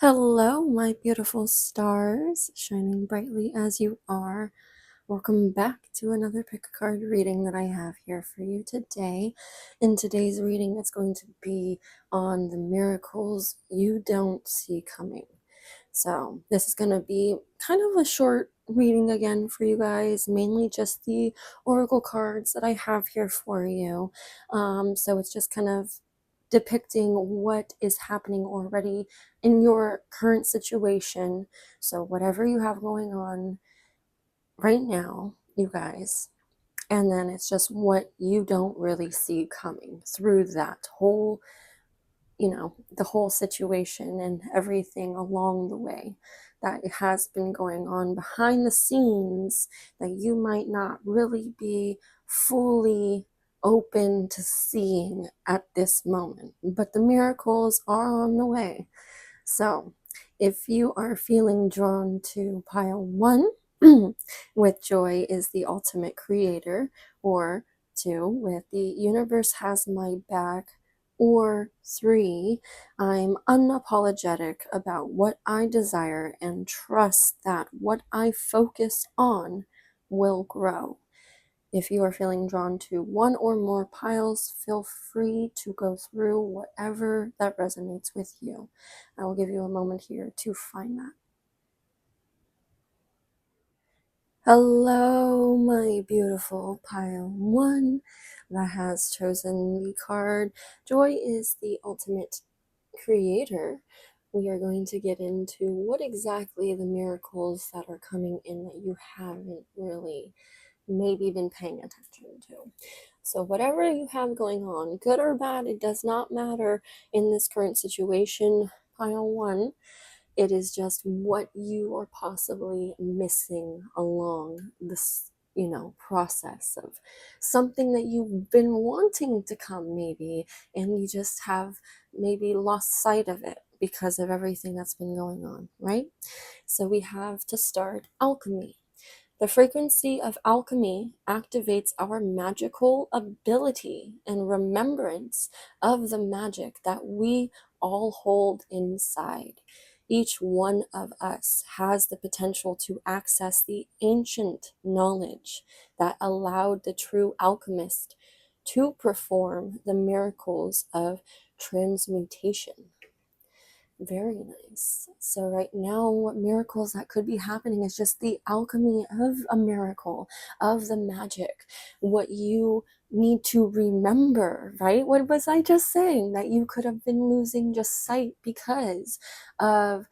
Hello, my beautiful stars, shining brightly as you are. Welcome back to another pick a card reading that I have here for you today. In today's reading, it's going to be on the miracles you don't see coming. So, this is going to be kind of a short reading again for you guys, mainly just the oracle cards that I have here for you. So, it's just kind of depicting what is happening already in your current situation. So, whatever you have going on right now, you guys, and then it's just what you don't really see coming through that whole, the whole situation and everything along the way that has been going on behind the scenes that you might not really be fully open to seeing at this moment. But the miracles are on the way. So if you are feeling drawn to pile one, with joy is the ultimate creator, or two, with the universe has my back, or three, I'm unapologetic about what I desire and trust that what I focus on will grow. If you are feeling drawn to one or more piles, feel free to go through whatever that resonates with you. I will give you a moment here to find that. Hello, my beautiful pile one that has chosen the card. Joy is the ultimate creator. We are going to get into what exactly the miracles that are coming in that you haven't really maybe been paying attention to. So whatever you have going on, good or bad, it does not matter in this current situation, pile one. It is just what you are possibly missing along this, process of something that you've been wanting to come maybe, and you just have maybe lost sight of it because of everything that's been going on, right? So we have to start alchemy. The frequency of alchemy activates our magical ability and remembrance of the magic that we all hold inside. Each one of us has the potential to access the ancient knowledge that allowed the true alchemist to perform the miracles of transmutation. Very nice. So right now, what miracles that could be happening is just the alchemy of a miracle, of the magic. What you need to remember, right? What was I just saying? That you could have been losing just sight because of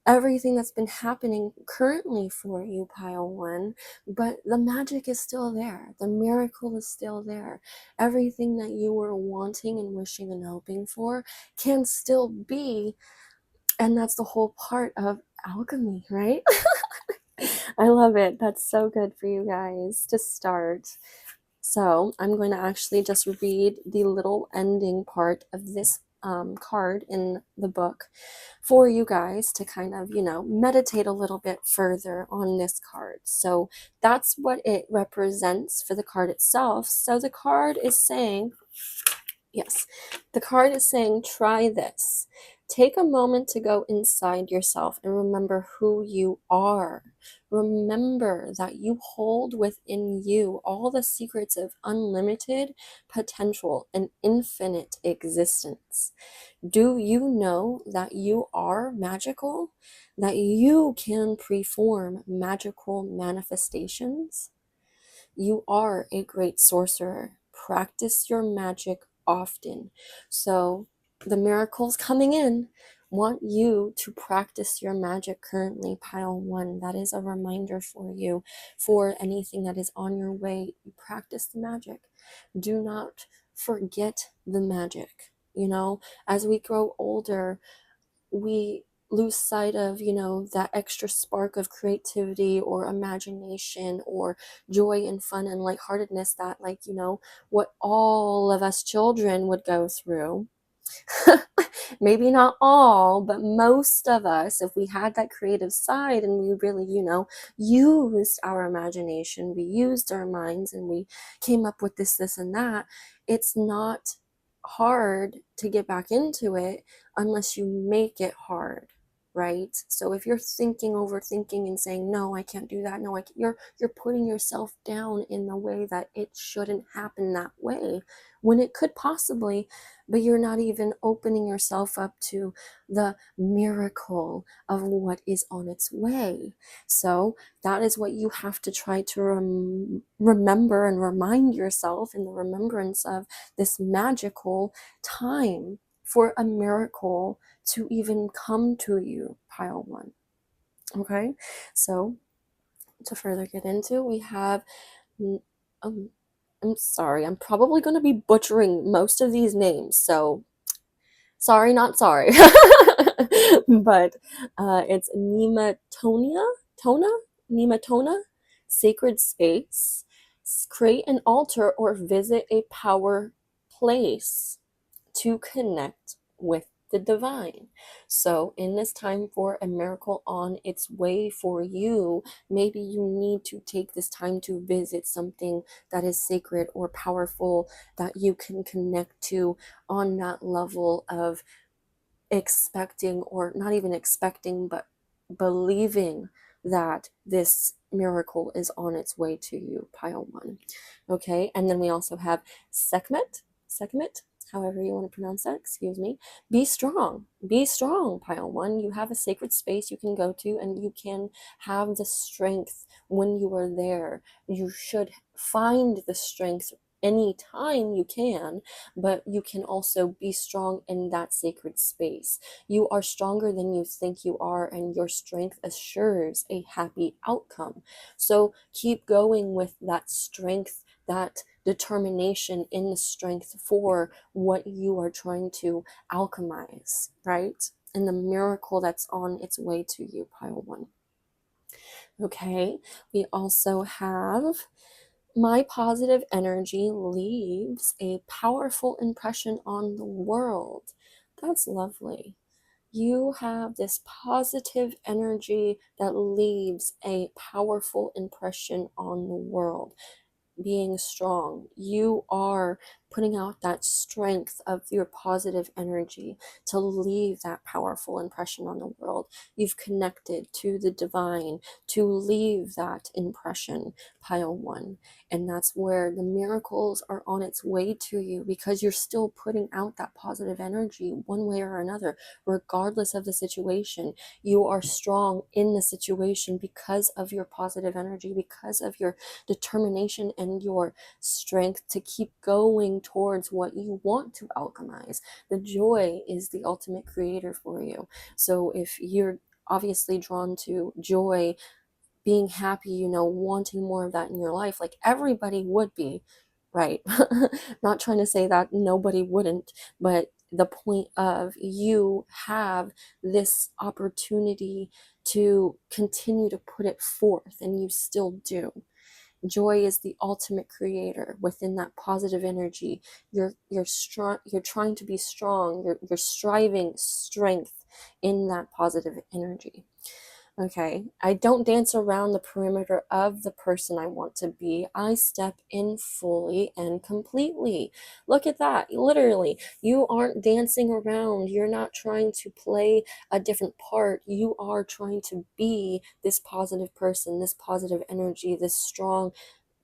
everything that's been happening currently for you, pile one, but the magic is still there. The miracle is still there. Everything that you were wanting and wishing and hoping for can still be, and that's the whole part of alchemy, right? I love it. That's so good for you guys to start. So I'm going to actually just read the little ending part of this card in the book for you guys to kind of, meditate a little bit further on this card. So that's what it represents for the card itself. So the card is saying, yes, the card is saying, try this. Take a moment to go inside yourself and remember who you are. Remember that you hold within you all the secrets of unlimited potential and infinite existence. Do you know that you are magical? That you can perform magical manifestations? You are a great sorcerer. Practice your magic often. So the miracles coming in want you to practice your magic currently, pile one. That is a reminder for you for anything that is on your way. Practice the magic. Do not forget the magic. As we grow older, we lose sight of, that extra spark of creativity or imagination or joy and fun and lightheartedness that, what all of us children would go through. Maybe not all, but most of us, if we had that creative side and we really, used our imagination, we used our minds, and we came up with this, and that, it's not hard to get back into it unless you make it hard, right? So if you're thinking, overthinking, and saying, no, I can't do that, no, you're putting yourself down in the way that it shouldn't happen that way, when it could possibly, but you're not even opening yourself up to the miracle of what is on its way. So that is what you have to try to remember and remind yourself in the remembrance of this magical time for a miracle to even come to you, pile one. Okay, so to further get into, we have, um, I'm sorry, I'm probably going to be butchering most of these names, so sorry, not sorry. But it's Nematona, sacred space. Create an altar or visit a power place to connect with the divine. So in this time for a miracle on its way for you, maybe you need to take this time to visit something that is sacred or powerful that you can connect to on that level of expecting, or not even expecting, but believing that this miracle is on its way to you, pile one. Okay, and then we also have Sekhmet, however you want to pronounce that, excuse me. Be strong, pile one. You have a sacred space you can go to, and you can have the strength when you are there. You should find the strength anytime you can, but you can also be strong in that sacred space. You are stronger than you think you are, and your strength assures a happy outcome. So keep going with that strength, that determination in the strength for what you are trying to alchemize, right? And the miracle that's on its way to you, pile one. Okay, we also have, my positive energy leaves a powerful impression on the world. That's lovely. You have this positive energy that leaves a powerful impression on the world. Being strong, you are putting out that strength of your positive energy to leave that powerful impression on the world. You've connected to the divine to leave that impression, pile one. And that's where the miracles are on its way to you, because you're still putting out that positive energy one way or another, regardless of the situation. You are strong in the situation because of your positive energy, because of your determination and your strength to keep going towards what you want to alchemize. The joy is the ultimate creator for you. So if you're obviously drawn to joy, being happy, wanting more of that in your life, like everybody would be, right? Not trying to say that nobody wouldn't, but the point of, you have this opportunity to continue to put it forth, and you still do. Joy is the ultimate creator within that positive energy. You're strong, you're trying to be strong, you're striving strength in that positive energy. Okay, I don't dance around the perimeter of the person I want to be. I step in fully and completely. Look at that. Literally, you aren't dancing around. You're not trying to play a different part. You are trying to be this positive person, this positive energy, this strong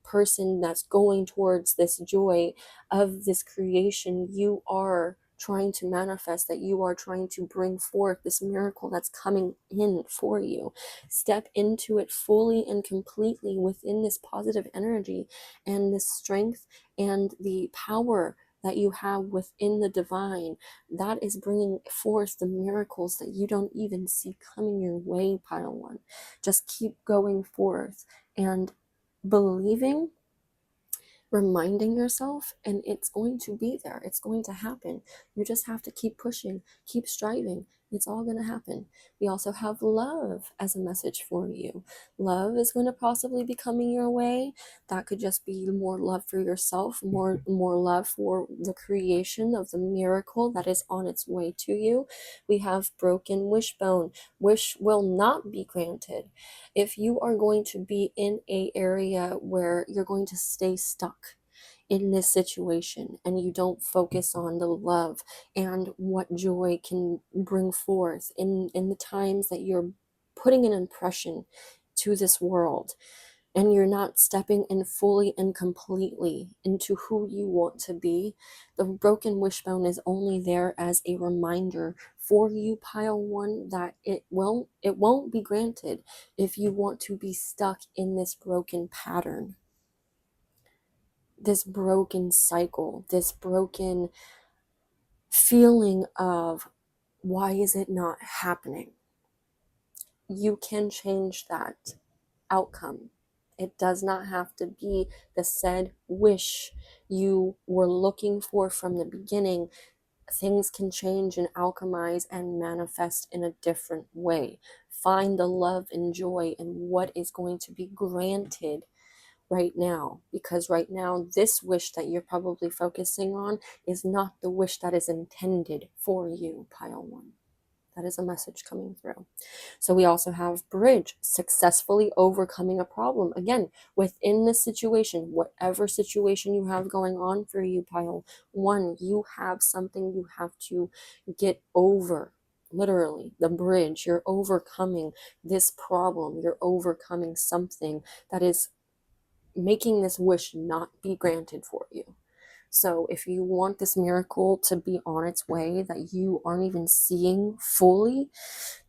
person that's going towards this joy of this creation you are trying to manifest, that you are trying to bring forth, this miracle that's coming in for you. Step into it fully and completely within this positive energy and this strength and the power that you have within the divine that is bringing forth the miracles that you don't even see coming your way, pile one. Just keep going forth and believing, reminding yourself, and it's going to be there. It's going to happen. You just have to keep pushing, keep striving. It's all going to happen. We also have love as a message for you. Love is going to possibly be coming your way. That could just be more love for yourself, more love for the creation of the miracle that is on its way to you. We have broken wishbone. Wish will not be granted. If you are going to be in a area where you're going to stay stuck, in this situation, and you don't focus on the love and what joy can bring forth in the times that you're putting an impression to this world, and you're not stepping in fully and completely into who you want to be, the broken wishbone is only there as a reminder for you, pile one, that it won't be granted if you want to be stuck in this broken pattern, this broken cycle, this broken feeling of why is it not happening? You can change that outcome. It does not have to be the said wish you were looking for from the beginning. Things can change and alchemize and manifest in a different way. Find the love and joy in what is going to be granted right now, because right now this wish that you're probably focusing on is not the wish that is intended for you, pile one. That is a message coming through. So we also have bridge, successfully overcoming a problem. Again, within the situation, whatever situation you have going on for you, pile one, you have something you have to get over. Literally, the bridge, you're overcoming this problem. You're overcoming something that is making this wish not be granted for you. So if you want this miracle to be on its way that you aren't even seeing fully,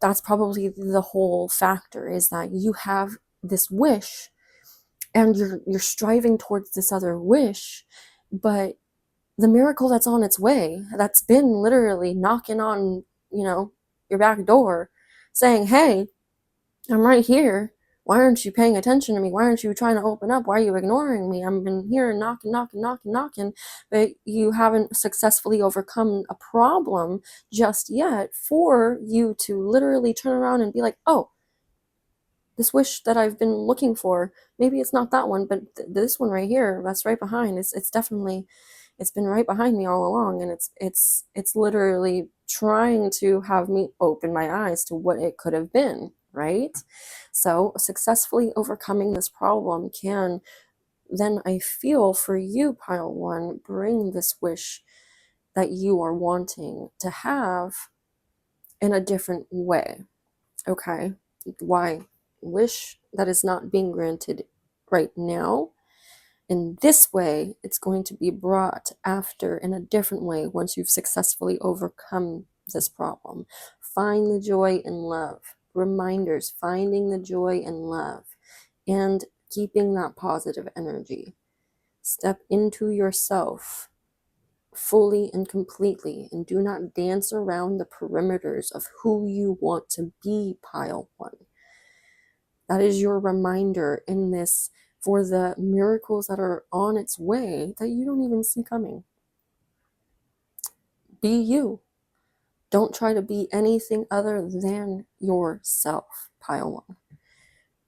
that's probably the whole factor, is that you have this wish and you're striving towards this other wish, but the miracle that's on its way, that's been literally knocking on, your back door saying, "Hey, I'm right here. Why aren't you paying attention to me? Why aren't you trying to open up? Why are you ignoring me? I've been here knocking, knocking, knocking, knocking," but you haven't successfully overcome a problem just yet for you to literally turn around and be like, "Oh, this wish that I've been looking for, maybe it's not that one, but this one right here, that's right behind. It's definitely, it's been right behind me all along, and it's literally trying to have me open my eyes to what it could have been." Right? So successfully overcoming this problem can then, I feel, for you, pile one, bring this wish that you are wanting to have in a different way. Okay? Why? Wish that is not being granted right now. In this way, it's going to be brought after in a different way once you've successfully overcome this problem. Find the joy in love. Reminders, finding the joy in love and keeping that positive energy. Step into yourself fully and completely, and do not dance around the perimeters of who you want to be, pile one. That is your reminder in this for the miracles that are on its way that you don't even see coming. Be you. Don't try to be anything other than yourself, pile one.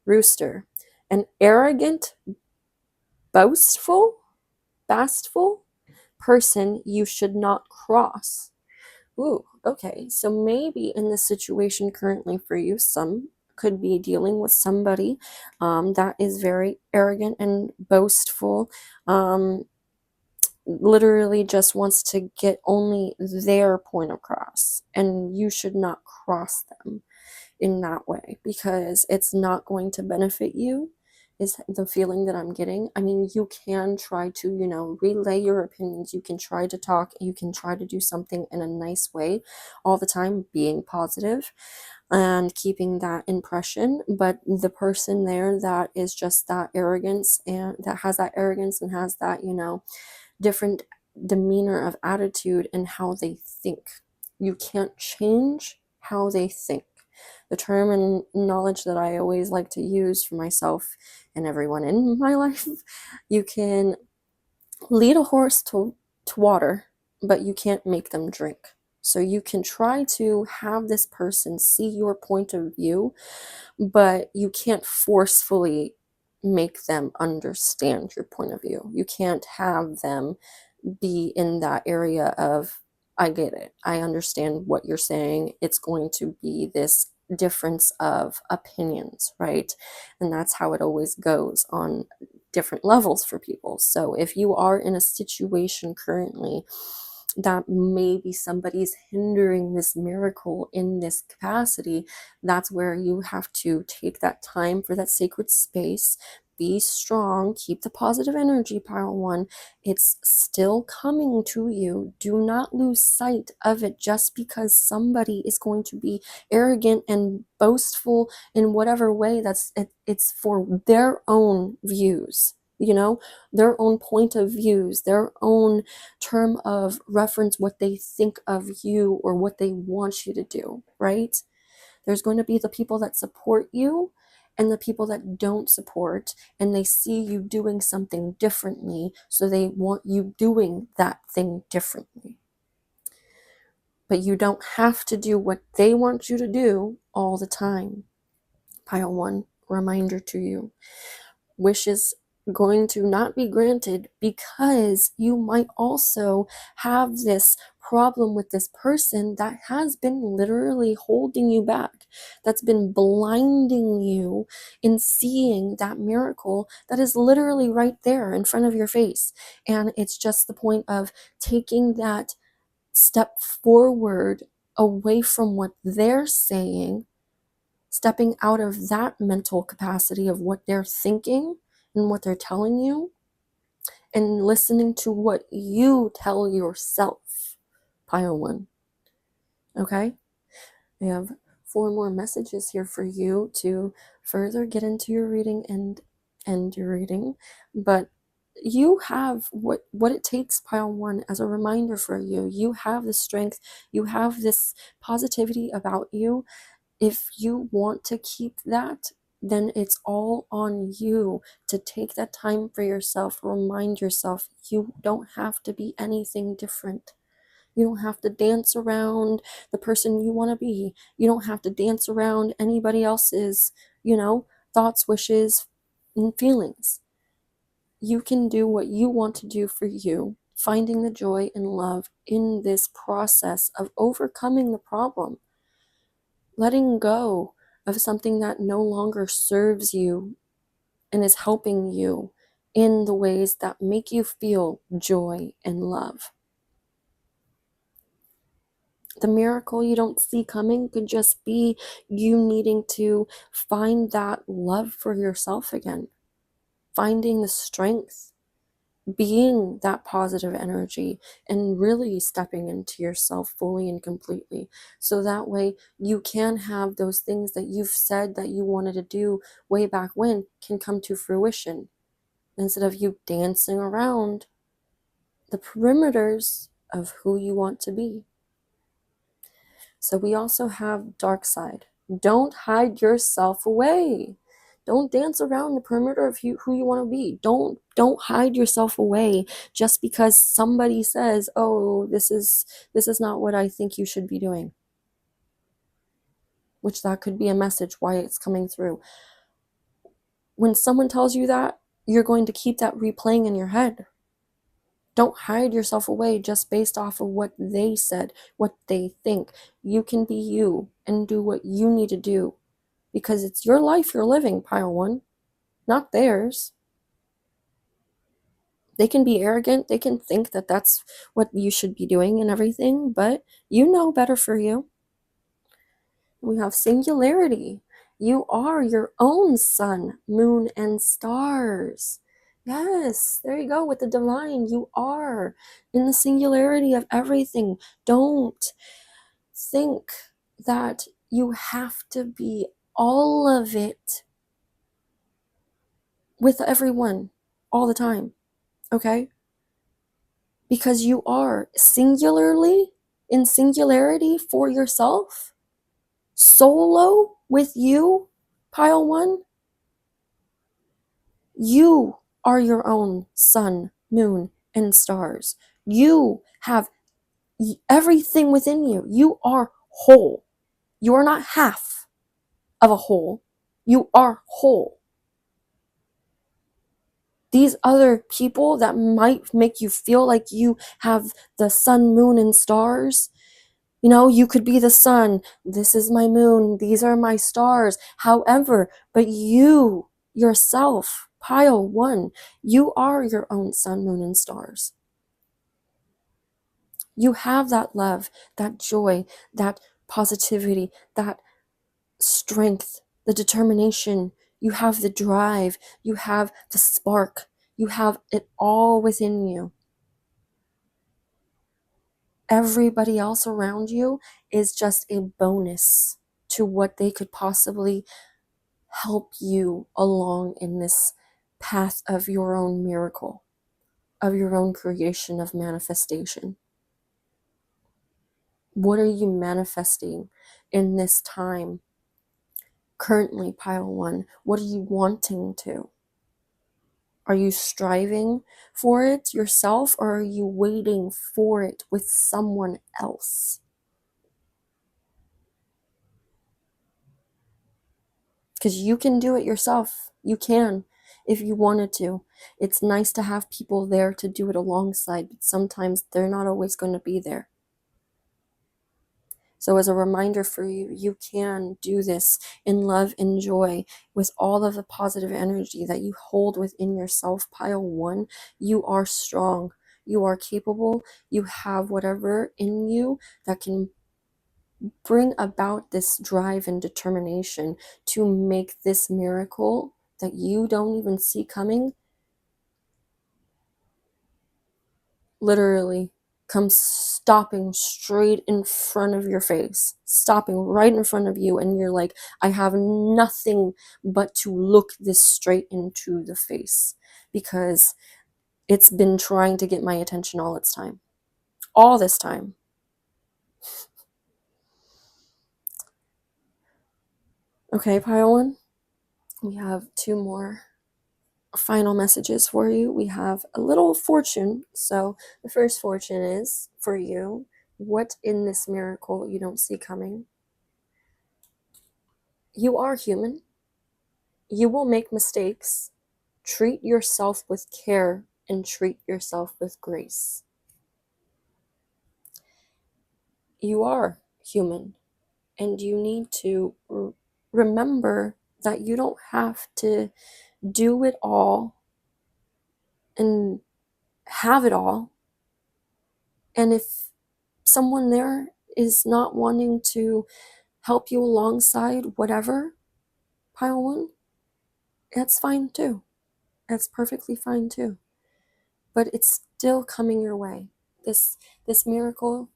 Rooster, an arrogant, bastful person you should not cross. Ooh, okay. So maybe in this situation currently for you, some could be dealing with somebody that is very arrogant and boastful, literally just wants to get only their point across, and you should not cross them in that way, because it's not going to benefit you, is the feeling that I'm getting. I mean, you can try to, relay your opinions. You can try to talk. You can try to do something in a nice way all the time, being positive and keeping that impression. But the person there that is just that arrogance, and that has that arrogance and has that, different demeanor of attitude and how they think. You can't change how they think. The term and knowledge that I always like to use for myself and everyone in my life, you can lead a horse to water, but you can't make them drink. So you can try to have this person see your point of view, but you can't forcefully make them understand your point of view. You can't have them be in that area of, "I get it. I understand what you're saying." It's going to be this difference of opinions, right? And that's how it always goes on different levels for people. So if you are in a situation currently that maybe somebody's hindering this miracle in this capacity, that's where you have to take that time for that sacred space. Be strong, keep the positive energy, pile one. It's still coming to you. Do not lose sight of it just because somebody is going to be arrogant and boastful in whatever way. It's for their own views, their own point of views, their own term of reference, what they think of you or what they want you to do, right? There's going to be the people that support you and the people that don't support, and they see you doing something differently, so they want you doing that thing differently. But you don't have to do what they want you to do all the time. Pile one, reminder to you. Wishes going to not be granted because you might also have this problem with this person that has been literally holding you back, that's been blinding you in seeing that miracle that is literally right there in front of your face. And it's just the point of taking that step forward away from what they're saying, stepping out of that mental capacity of what they're thinking and what they're telling you, and listening to what you tell yourself. Pile one. Okay? I have 4 more messages here for you to further get into your reading and end your reading. But you have what it takes, pile one, as a reminder for you. You have the strength. You have this positivity about you. If you want to keep that, then it's all on you to take that time for yourself. Remind yourself you don't have to be anything different. You don't have to dance around the person you want to be. You don't have to dance around anybody else's, thoughts, wishes, and feelings. You can do what you want to do for you, finding the joy and love in this process of overcoming the problem. Letting go of something that no longer serves you and is helping you in the ways that make you feel joy and love. The miracle you don't see coming could just be you needing to find that love for yourself again, finding the strength, being that positive energy, and really stepping into yourself fully and completely. So that way you can have those things that you've said that you wanted to do way back when can come to fruition, instead of you dancing around the perimeters of who you want to be. So we also have dark side. Don't hide yourself away. Don't dance around the perimeter of who you want to be. Don't hide yourself away just because somebody says, "Oh, this is not what I think you should be doing." Which that could be a message why it's coming through. When someone tells you that, you're going to keep that replaying in your head. Don't hide yourself away just based off of what they said, what they think. You can be you and do what you need to do, because it's your life you're living, pile one, not theirs. They can be arrogant. They can think that that's what you should be doing and everything, but you know better for you. We have singularity. You are your own sun, moon, and stars. Yes, there you go with the divine. You are in the singularity of everything. Don't think that you have to be all of it with everyone all the time, okay? Because you are singularly in singularity for yourself, solo with you, pile one. You are your own sun, moon, and stars. You have everything within you. You are whole. You are not half of a whole. You are whole. These other people that might make you feel like you have the sun, moon, and stars, you could be the sun. This is my moon. These are my stars. However, but you yourself Pile one, you are your own sun, moon, and stars. You have that love, that joy, that positivity, that strength, the determination. You have the drive. You have the spark. You have it all within you. Everybody else around you is just a bonus to what they could possibly help you along in this path of your own miracle, of your own creation, of manifestation. What are you manifesting in this time? Currently, pile one, what are you wanting to? Are you striving for it yourself, or are you waiting for it with someone else? Because you can do it yourself. You can, if you wanted to. It's nice to have people there to do it alongside, but sometimes they're not always going to be there. So as a reminder for you, you can do this in love and joy with all of the positive energy that you hold within yourself. Pile one, you are strong. You are capable. You have whatever in you that can bring about this drive and determination to make this miracle that you don't even see coming literally come stopping straight in front of your face, stopping right in front of you, and you're like, I have nothing but to look this straight into the face because it's been trying to get my attention all this time. Okay, pile one, we have two more final messages for you. We have a little fortune. So the first fortune is for you, what in this miracle you don't see coming. You are human. You will make mistakes. Treat yourself with care and treat yourself with grace. You are human, and you need to remember that you don't have to do it all and have it all. And if someone there is not wanting to help you alongside whatever, pile one, that's fine too. That's perfectly fine too. But it's still coming your way. This miracle,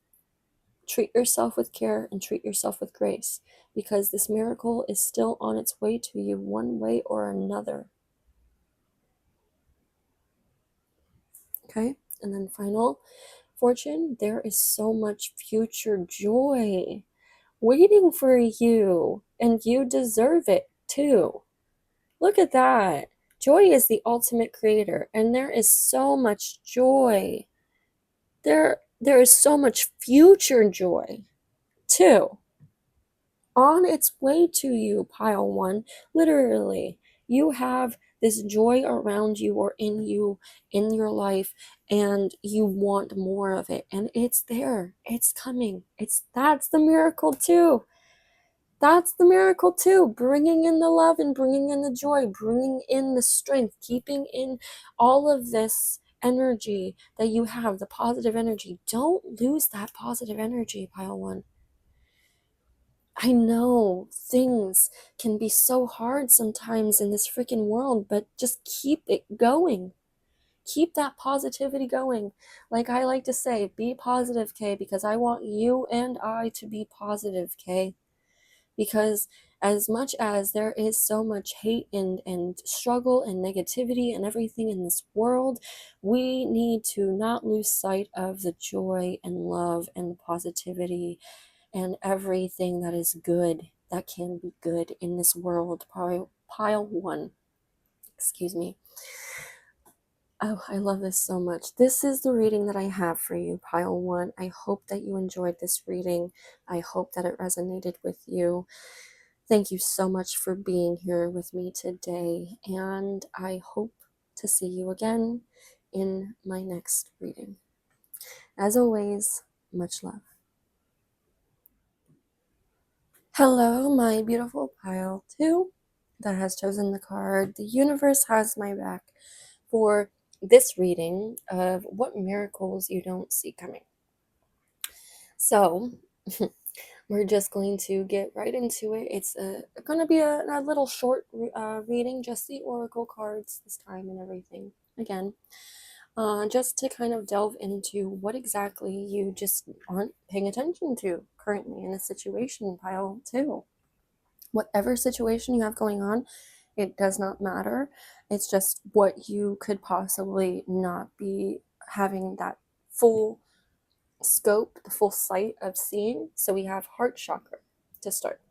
treat yourself with care and treat yourself with grace, because this miracle is still on its way to you one way or another. Okay? And then final fortune, there is so much future joy waiting for you, and you deserve it too. Look at that. Joy is the ultimate creator, and there is so much joy. There is so much future joy too, on its way to you, pile one. Literally, you have this joy around you or in you, in your life, and you want more of it, and it's there. It's coming. That's the miracle too. That's the miracle too. Bringing in the love and bringing in the joy, bringing in the strength, keeping in all of this energy that you have, the positive energy. Don't lose that positive energy, pile one. I know things can be so hard sometimes in this freaking world, but just keep it going. Keep that positivity going. Like I like to say, be positive, Kay, because I want you and I to be positive, Kay. Because as much as there is so much hate and struggle and negativity and everything in this world, we need to not lose sight of the joy and love and the positivity and everything that is good, that can be good in this world. Pile one. Excuse me. Oh, I love this so much. This is the reading that I have for you, pile one. I hope that you enjoyed this reading. I hope that it resonated with you. Thank you so much for being here with me today, and I hope to see you again in my next reading. As always, much love. Hello, my beautiful pile 2. that has chosen the card, the universe has my back for this reading of what miracles you don't see coming. So we're just going to get right into it. It's going to be a little short reading, just the oracle cards this time and everything. Again, just to kind of delve into what exactly you just aren't paying attention to currently in a situation, pile 2. Whatever situation you have going on, it does not matter. It's just what you could possibly not be having that full scope, the full sight of seeing. So we have heart chakra to start.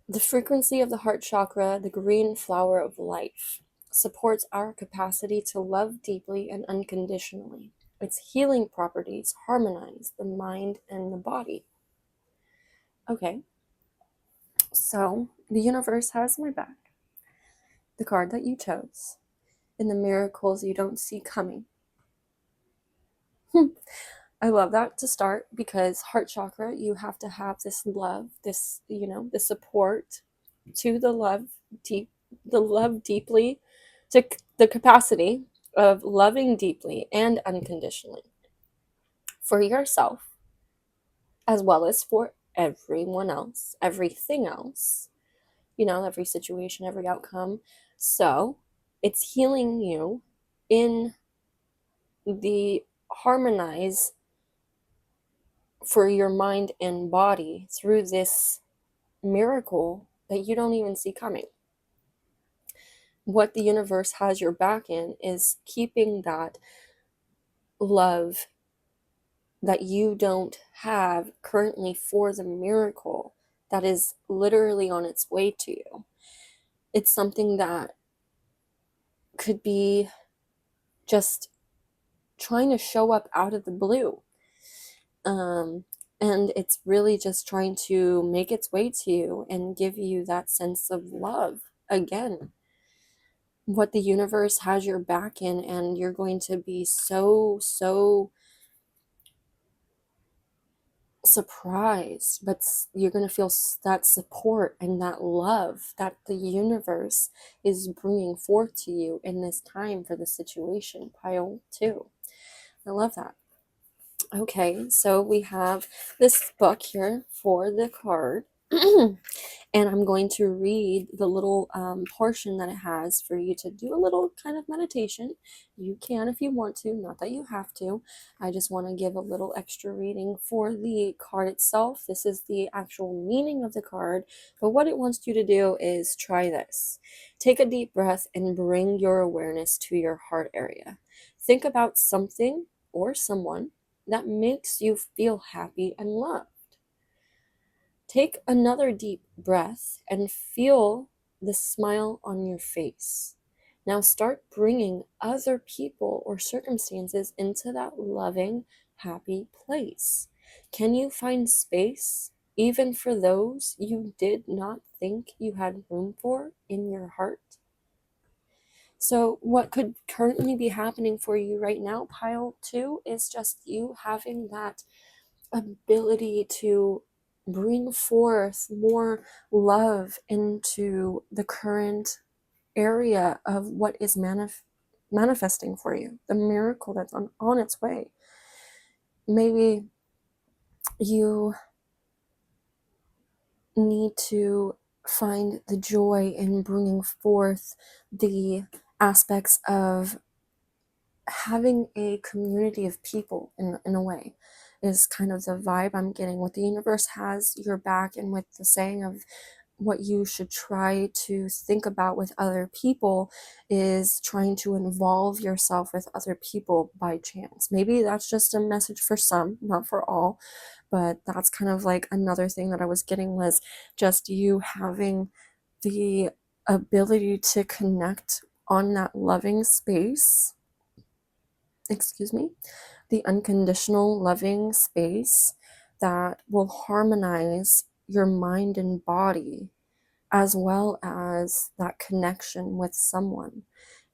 The frequency of the heart chakra, the green flower of life, supports our capacity to love deeply and unconditionally. Its healing properties harmonize the mind and the body. Okay, so the universe has my back. The card that you chose, and the miracles you don't see coming. I love that to start, because heart chakra, you have to have this love, this, the support to the love deeply, to the capacity of loving deeply and unconditionally for yourself, as well as for everyone else, everything else, every situation, every outcome. So it's healing you in the harmonize for your mind and body through this miracle that you don't even see coming. What the universe has your back in is keeping that love that you don't have currently for the miracle that is literally on its way to you. It's something that could be just trying to show up out of the blue. And it's really just trying to make its way to you and give you that sense of love again. What the universe has your back in, and you're going to be so surprised, but you're going to feel that support and that love that the universe is bringing forth to you in this time for the situation. Pile 2. I love that. Okay, so we have this book here for the card. And I'm going to read the little portion that it has for you to do a little kind of meditation. You can if you want to, not that you have to. I just want to give a little extra reading for the card itself. This is the actual meaning of the card, but what it wants you to do is try this. Take a deep breath and bring your awareness to your heart area. Think about something or someone that makes you feel happy and loved. Take another deep breath and feel the smile on your face. Now start bringing other people or circumstances into that loving, happy place. Can you find space even for those you did not think you had room for in your heart? So what could currently be happening for you right now, pile 2, is just you having that ability to bring forth more love into the current area of what is manifesting for you, the miracle that's on its way. Maybe you need to find the joy in bringing forth the aspects of having a community of people in a way, is kind of the vibe I'm getting. What the universe has your back, and with the saying of what you should try to think about with other people is trying to involve yourself with other people by chance. Maybe that's just a message for some, not for all, but that's kind of like another thing that I was getting, was just you having the ability to connect on that loving space, the unconditional loving space that will harmonize your mind and body, as well as that connection with someone,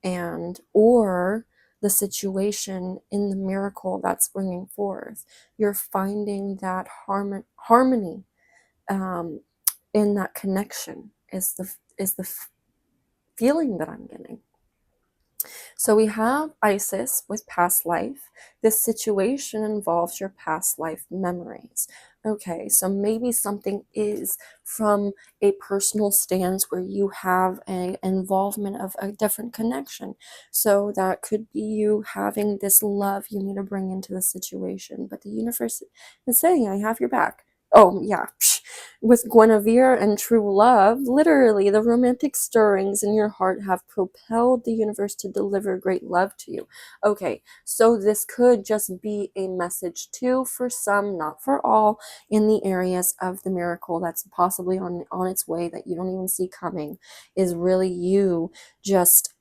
and or the situation in the miracle that's bringing forth. You're finding that harmony. in that connection is the feeling that I'm getting. So we have Isis with past life. This situation involves your past life memories. Okay, so maybe something is from a personal stance where you have an involvement of a different connection. So that could be you having this love you need to bring into the situation. But the universe is saying, I have your back. Oh, yeah. With Guinevere and true love, literally, the romantic stirrings in your heart have propelled the universe to deliver great love to you. Okay, so this could just be a message too for some, not for all, in the areas of the miracle that's possibly on its way that you don't even see coming, is really you just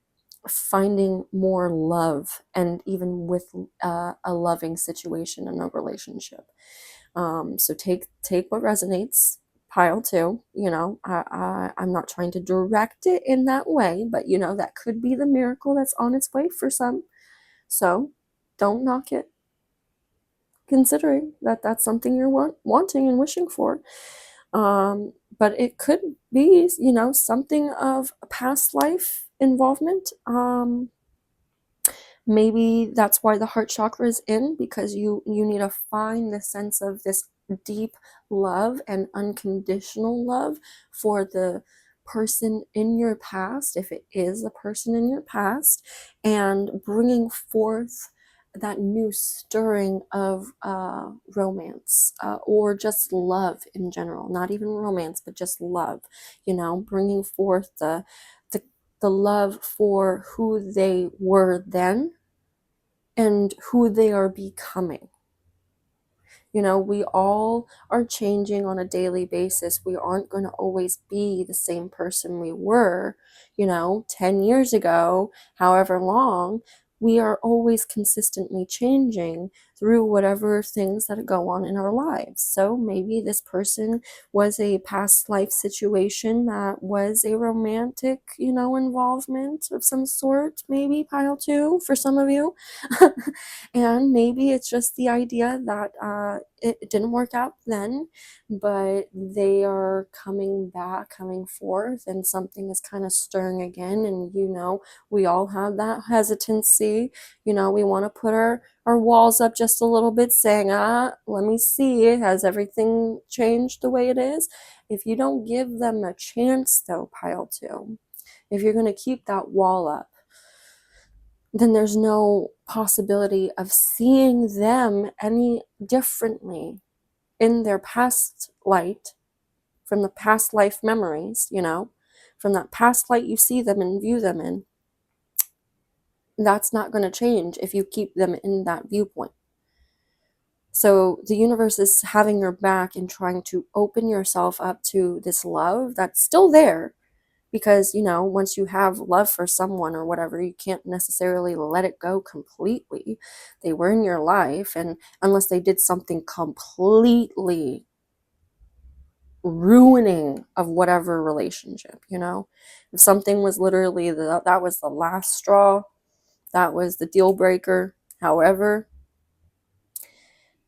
finding more love, and even with a loving situation in a relationship. So take what resonates, pile two. I'm not trying to direct it in that way, but that could be the miracle that's on its way for some. So don't knock it, considering that that's something you're wanting and wishing for. But it could be, something of a past life involvement. Maybe that's why the heart chakra is in, because you need to find the sense of this deep love and unconditional love for the person in your past, if it is a person in your past, and bringing forth that new stirring of romance, or just love in general, not even romance, but just love, bringing forth the love for who they were then and who they are becoming. We all are changing on a daily basis. We aren't going to always be the same person we were, 10 years ago, however long. We are always consistently changing through whatever things that go on in our lives. So maybe this person was a past life situation that was a romantic, involvement of some sort, maybe pile two for some of you. And maybe it's just the idea that it didn't work out then, but they are coming back, coming forth, and something is kind of stirring again. And we all have that hesitancy. We want to put our walls up just a little bit, saying, let me see, has everything changed the way it is? If you don't give them a chance, though, pile two, if you're going to keep that wall up, then there's no possibility of seeing them any differently in their past light, from the past life memories, from that past light you see them and view them in. That's not going to change if you keep them in that viewpoint. So the universe is having your back and trying to open yourself up to this love that's still there. Because, once you have love for someone or whatever, you can't necessarily let it go completely. They were in your life, and unless they did something completely ruining of whatever relationship, if something was literally that was the last straw, that was the deal breaker, however,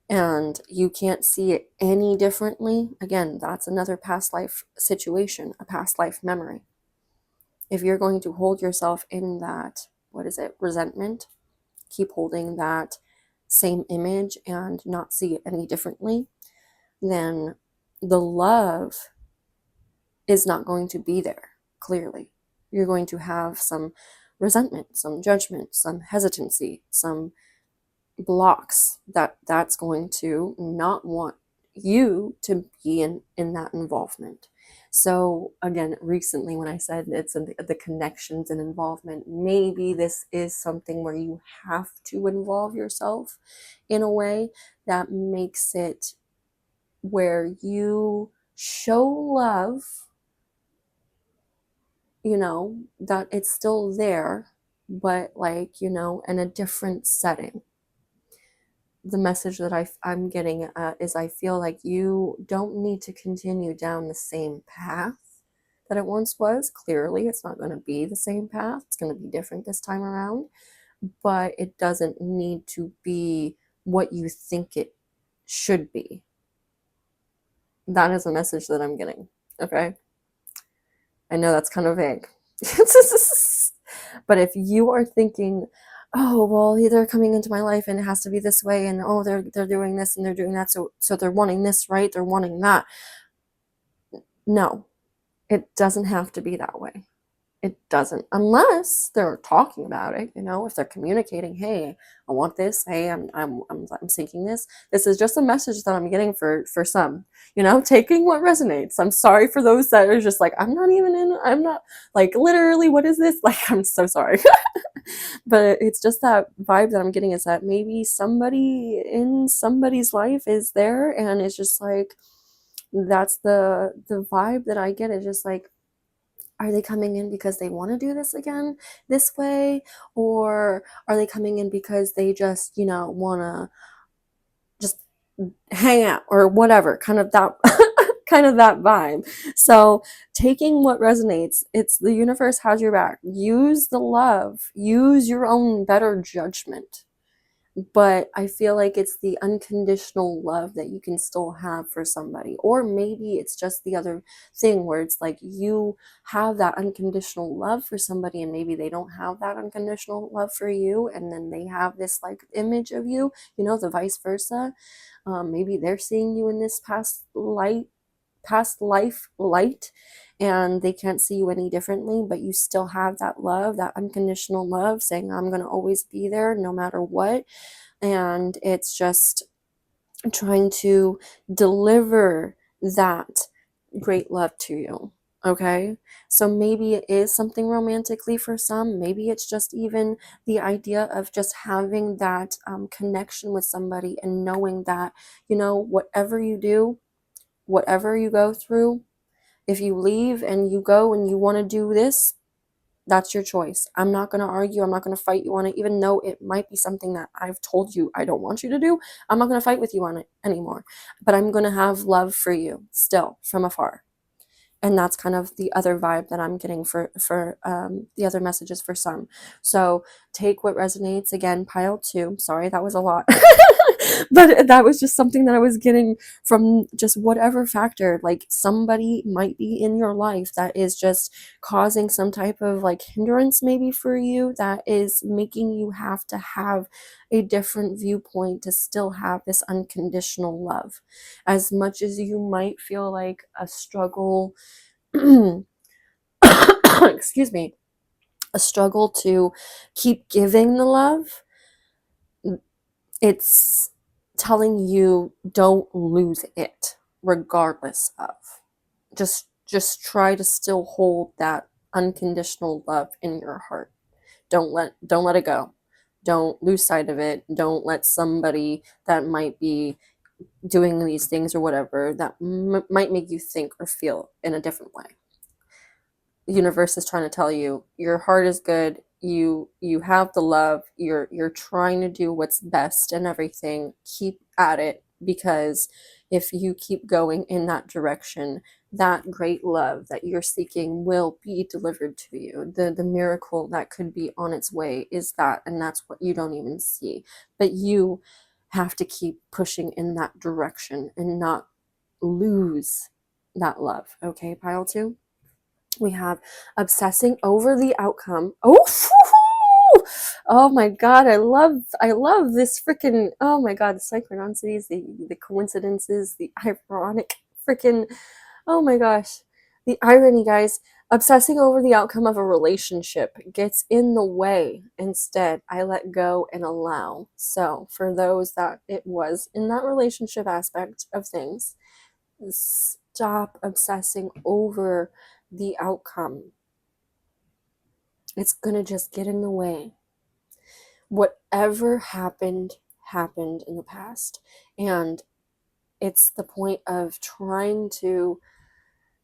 and you can't see it any differently, again, that's another past life situation, a past life memory. If you're going to hold yourself in that, resentment, keep holding that same image and not see it any differently, then the love is not going to be there, clearly. You're going to have some resentment, some judgment, some hesitancy, some blocks that's going to not want you to be in that involvement. So again, recently when I said it's the connections and involvement, maybe this is something where you have to involve yourself in a way that makes it where you show love, that it's still there, but in a different setting. The message that I'm getting is I feel like you don't need to continue down the same path that it once was. Clearly, it's not going to be the same path. It's going to be different this time around, but it doesn't need to be what you think it should be. That is a message that I'm getting. Okay? I know that's kind of vague. But if you are thinking, oh, well, they're coming into my life and it has to be this way, and oh, they're doing this and they're doing that, so they're wanting this, right? They're wanting that. No, it doesn't have to be that way. It doesn't, unless they're talking about it, if they're communicating, hey, I want this, hey, I'm seeking this. This is just a message that I'm getting for some, taking what resonates. I'm sorry for those that are just like, I'm not like, literally, what is this? Like, I'm so sorry. But it's just that vibe that I'm getting, is that maybe somebody in somebody's life is there, and it's just like, that's the vibe that I get. Is just like, are they coming in because they want to do this again this way? Or are they coming in because they just, want to just hang out or whatever, kind of that kind of that vibe. So taking what resonates, it's the universe has your back. Use the love, use your own better judgment. But I feel like it's the unconditional love that you can still have for somebody. Or maybe it's just the other thing where it's like you have that unconditional love for somebody, and maybe they don't have that unconditional love for you, and then they have this like image of you, the vice versa. Maybe they're seeing you in this past life light, and they can't see you any differently, but you still have that love, that unconditional love, saying, I'm going to always be there no matter what. And it's just trying to deliver that great love to you. Okay, so maybe it is something romantically for some. Maybe it's just even the idea of just having that connection with somebody, and knowing that, whatever you do, whatever you go through, if you leave and you go and you want to do this, that's your choice. I'm not going to argue. I'm not going to fight you on it, even though it might be something that I've told you I don't want you to do. I'm not going to fight with you on it anymore. But I'm going to have love for you still from afar. And that's kind of the other vibe that I'm getting for the other messages for some. So take what resonates. Again, pile 2. Sorry, that was a lot. But that was just something that I was getting from just whatever factor. Like, somebody might be in your life that is just causing some type of like hindrance maybe for you, that is making you have to have a different viewpoint to still have this unconditional love. As much as you might feel like a struggle, excuse me, a struggle to keep giving the love, it's telling you don't lose it regardless of. Just try to still hold that unconditional love in your heart. Don't let it go. Don't lose sight of it. Don't let somebody that might be doing these things or whatever that might make you think or feel in a different way. The universe is trying to tell you your heart is good. You have the love. You're trying to do what's best and everything. Keep at it, because if you keep going in that direction, that great love that you're seeking will be delivered to you. The miracle that could be on its way is that, and that's what you don't even see. But you have to keep pushing in that direction and not lose that love. Okay, pile 2. We have obsessing over the outcome. Oh my god, I love this freaking, oh my god, the synchronicities, the coincidences, the ironic freaking, oh my gosh, the irony, guys. Obsessing over the outcome of a relationship gets in the way. Instead, I let go and allow. So for those that it was in that relationship aspect of things, stop obsessing over the outcome. It's gonna just get in the way. Whatever happened in the past, and it's the point of trying to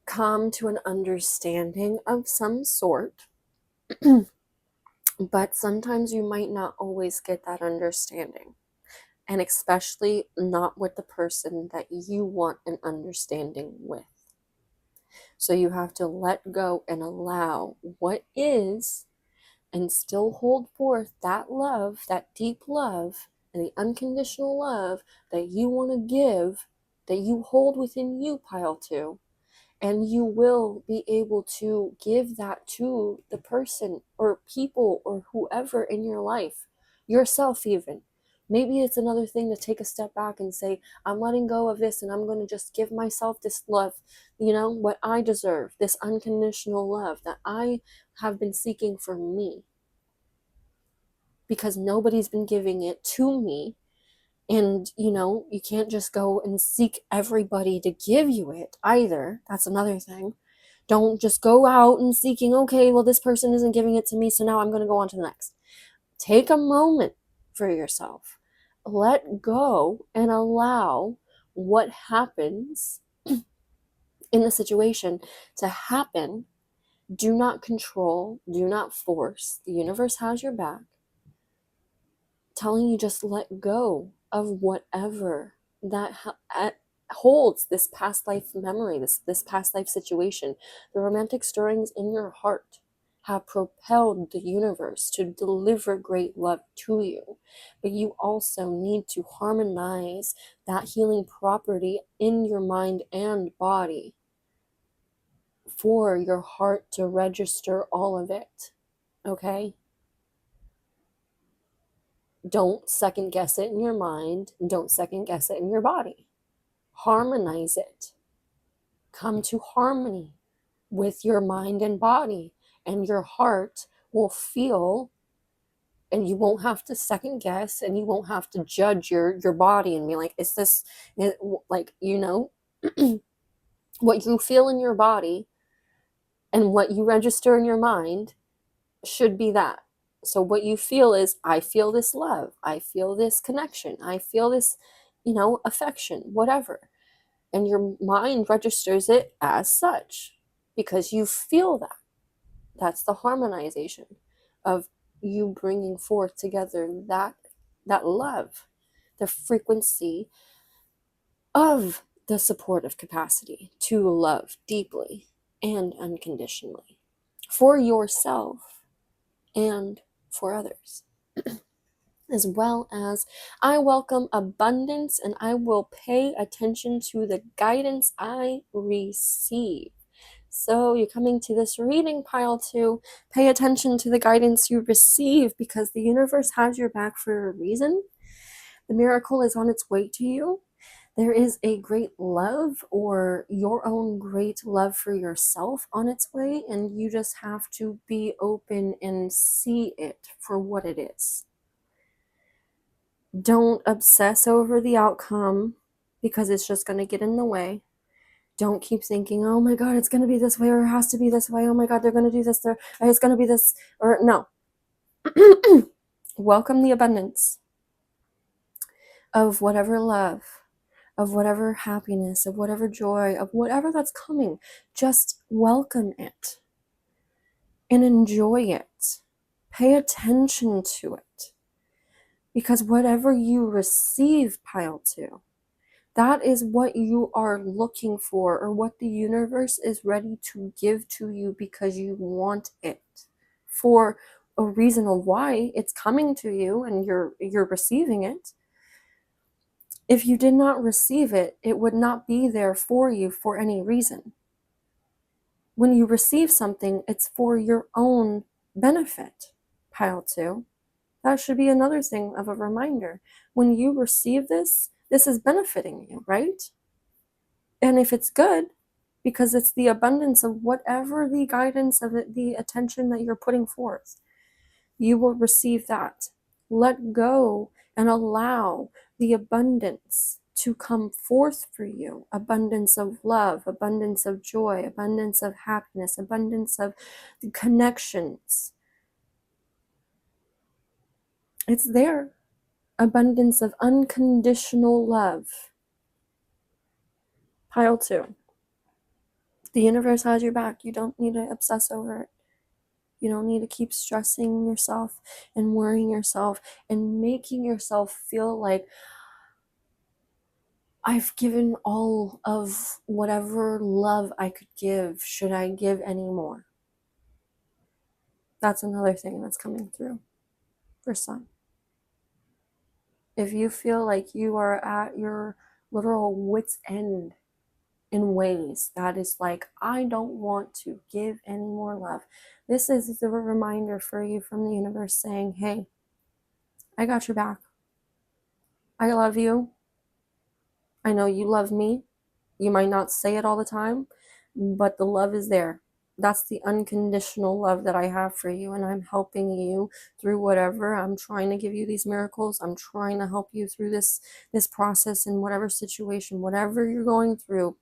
come to an understanding of some sort. But sometimes you might not always get that understanding, and especially not with the person that you want an understanding with. So you have to let go and allow what is, and still hold forth that love, that deep love, and the unconditional love that you want to give, that you hold within you, pile 2. And you will be able to give that to the person or people or whoever in your life, yourself even. Maybe it's another thing to take a step back and say, I'm letting go of this and I'm going to just give myself this love, what I deserve, this unconditional love that I have been seeking for me. Because nobody's been giving it to me. And, you can't just go and seek everybody to give you it either. That's another thing. Don't just go out and seeking, okay, well, this person isn't giving it to me, so now I'm going to go on to the next. Take a moment for yourself. Let go and allow what happens in the situation to happen. Do not control, do not force. The universe has your back. Telling you just let go of whatever that holds this past life memory, this past life situation. The romantic stirrings in your heart have propelled the universe to deliver great love to you. But you also need to harmonize that healing property in your mind and body for your heart to register all of it. Okay? Don't second guess it in your mind. Don't second guess it in your body. Harmonize it. Come to harmony with your mind and body, and your heart will feel, and you won't have to second guess, and you won't have to judge your body and be like, is this, like, what you feel in your body and what you register in your mind should be that. So what you feel is, I feel this love, I feel this connection, I feel this, affection, whatever. And your mind registers it as such because you feel that. That's the harmonization of you bringing forth together that love, the frequency of the supportive capacity to love deeply and unconditionally for yourself and for others. As well as I welcome abundance and I will pay attention to the guidance I receive. So you're coming to this reading pile to pay attention to the guidance you receive because the universe has your back for a reason. The miracle is on its way to you. There is a great love or your own great love for yourself on its way, and you just have to be open and see it for what it is. Don't obsess over the outcome because it's just going to get in the way. Don't keep thinking, oh my God, it's going to be this way or it has to be this way. Oh my God, they're going to do this. It's going to be this or no. Welcome the abundance of whatever love, of whatever happiness, of whatever joy, of whatever that's coming. Just welcome it and enjoy it. Pay attention to it. Because whatever you receive, pile 2, that is what you are looking for or what the universe is ready to give to you because you want it for a reason of why it's coming to you and you're receiving it. If you did not receive it, it would not be there for you for any reason. When you receive something, it's for your own benefit, pile 2. That should be another thing of a reminder. When you receive this is benefiting you, right? And if it's good, because it's the abundance of whatever the guidance of it, the attention that you're putting forth, you will receive that. Let go and allow the abundance to come forth for you. Abundance of love, abundance of joy, abundance of happiness, abundance of connections. It's there. Abundance of unconditional love. Pile 2. The universe has your back. You don't need to obsess over it. You don't need to keep stressing yourself and worrying yourself and making yourself feel like I've given all of whatever love I could give. Should I give any more? That's another thing that's coming through for some. If you feel like you are at your literal wit's end in ways that is like, I don't want to give any more love. This is the reminder for you from the universe saying, hey, I got your back. I love you. I know you love me. You might not say it all the time, but the love is there. That's the unconditional love that I have for you, and I'm helping you through whatever. I'm trying to give you these miracles. I'm trying to help you through this process in whatever situation, whatever you're going through.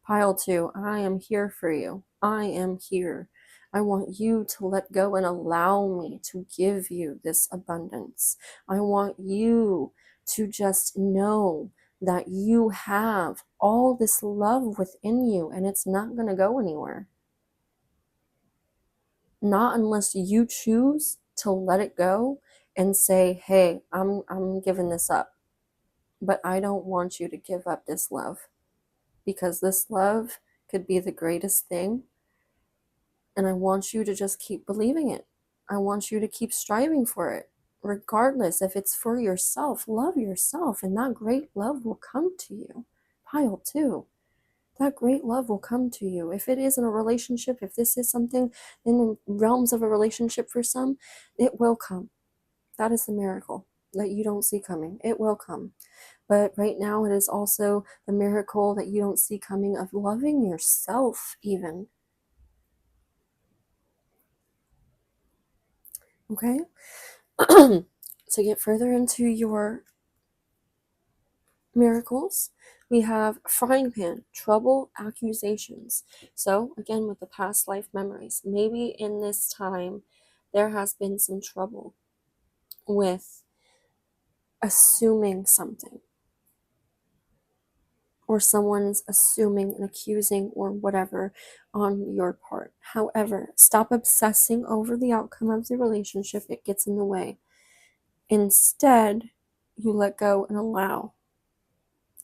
Pile 2, I am here for you. I am here. I want you to let go and allow me to give you this abundance. I want you to just know that you have all this love within you, and it's not going to go anywhere. Not unless you choose to let it go and say, hey, I'm giving this up. But I don't want you to give up this love, because this love could be the greatest thing, and I want you to just keep believing it. I want you to keep striving for it, regardless if it's for yourself. Love yourself, and that great love will come to you. Pile 2. That great love will come to you. If it is in a relationship, if this is something in the realms of a relationship for some, it will come. That is the miracle that you don't see coming. It will come. But right now, it is also the miracle that you don't see coming of loving yourself even. Okay? To get further into your miracles, we have frying pan, trouble, accusations. So again, with the past life memories, maybe in this time there has been some trouble with assuming something, or someone's assuming and accusing or whatever on your part. However, stop obsessing over the outcome of the relationship. It gets in the way. Instead, you let go and allow.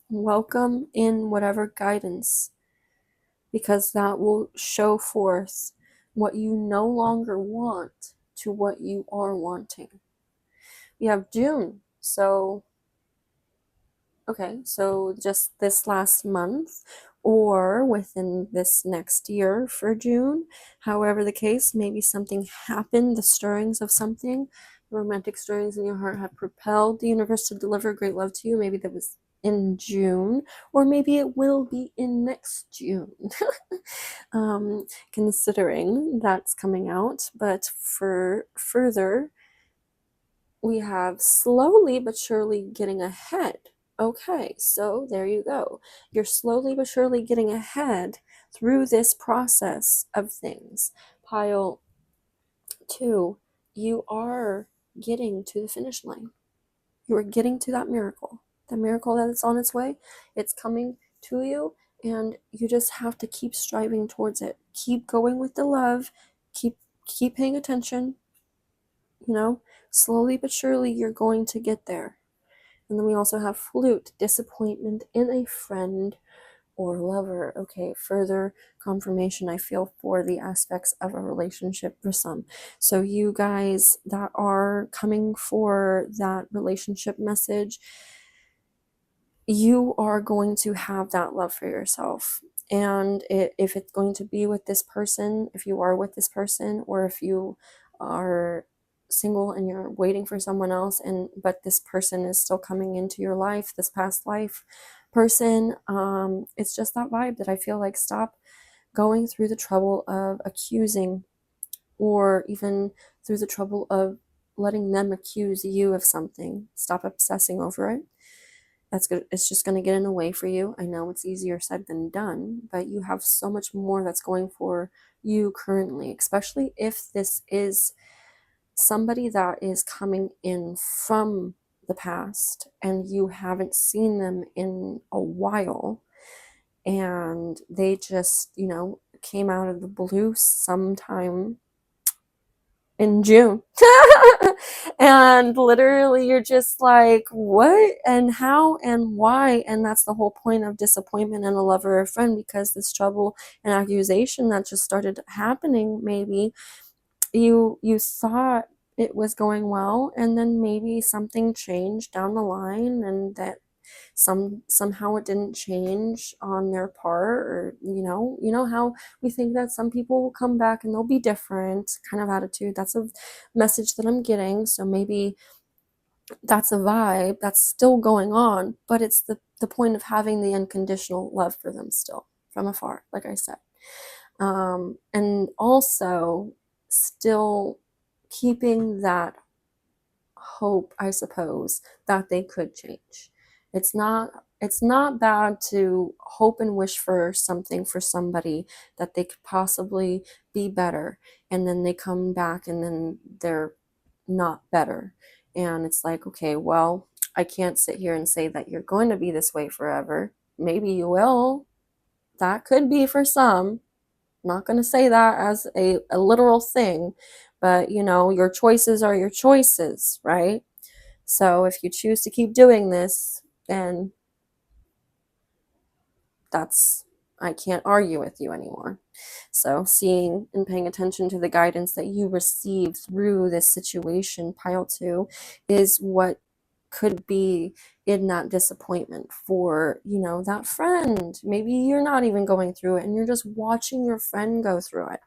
Welcome in whatever guidance, because that will show forth what you no longer want to what you are wanting. We have June. So just this last month, or within this next year for June, however the case, maybe something happened, the stirrings of something, romantic stirrings in your heart have propelled the universe to deliver great love to you. Maybe that was in June, or maybe it will be in next June. Considering that's coming out. But for further, we have slowly but surely getting ahead. Okay, so there you go. You're slowly but surely getting ahead through this process of things. Pile 2, you are getting to the finish line. You are getting to that miracle. The miracle that is on its way, it's coming to you, and you just have to keep striving towards it. Keep going with the love. Keep paying attention. Slowly but surely you're going to get there. And then we also have flute, disappointment in a friend or lover. Okay, further confirmation I feel for the aspects of a relationship for some. So you guys that are coming for that relationship message, you are going to have that love for yourself. And if it's going to be with this person, if you are with this person, or if you are single and you're waiting for someone else, but this person is still coming into your life, this past life person, it's just that vibe that I feel like, stop going through the trouble of accusing, or even through the trouble of letting them accuse you of something. Stop obsessing over it. That's good. It's just going to get in the way for you. I know it's easier said than done, but you have so much more that's going for you currently, especially if this is somebody that is coming in from the past and you haven't seen them in a while, and they just, came out of the blue sometime in June. And literally you're just like, what and how and why? And that's the whole point of disappointment in a lover or a friend, because this trouble and accusation that just started happening, maybe you thought it was going well, and then maybe something changed down the line, and that somehow it didn't change on their part, or how we think that some people will come back and they'll be different kind of attitude. That's a message that I'm getting. So maybe that's a vibe that's still going on, but it's the point of having the unconditional love for them still from afar, like I said. And also still keeping that hope, I suppose, that they could change. It's not bad to hope and wish for something for somebody, that they could possibly be better, and then they come back and then they're not better. And it's like, okay, well, I can't sit here and say that you're going to be this way forever. Maybe you will. That could be for some. I'm not going to say that as a literal thing, but your choices are your choices, right? So if you choose to keep doing this, then I can't argue with you anymore. So seeing and paying attention to the guidance that you received through this situation, pile 2, is what could be in that disappointment for, that friend. Maybe you're not even going through it and you're just watching your friend go through it.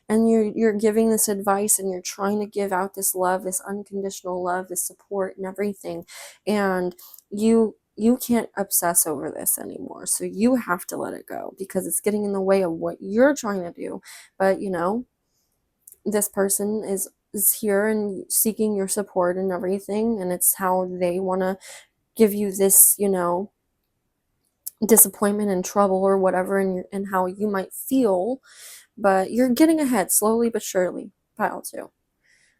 And you're giving this advice and you're trying to give out this love, this unconditional love, this support and everything. And you can't obsess over this anymore. So you have to let it go because it's getting in the way of what you're trying to do. But this person is here and seeking your support and everything, and it's how they want to give you this, disappointment and trouble or whatever, and how you might feel. But you're getting ahead slowly but surely, pile 2.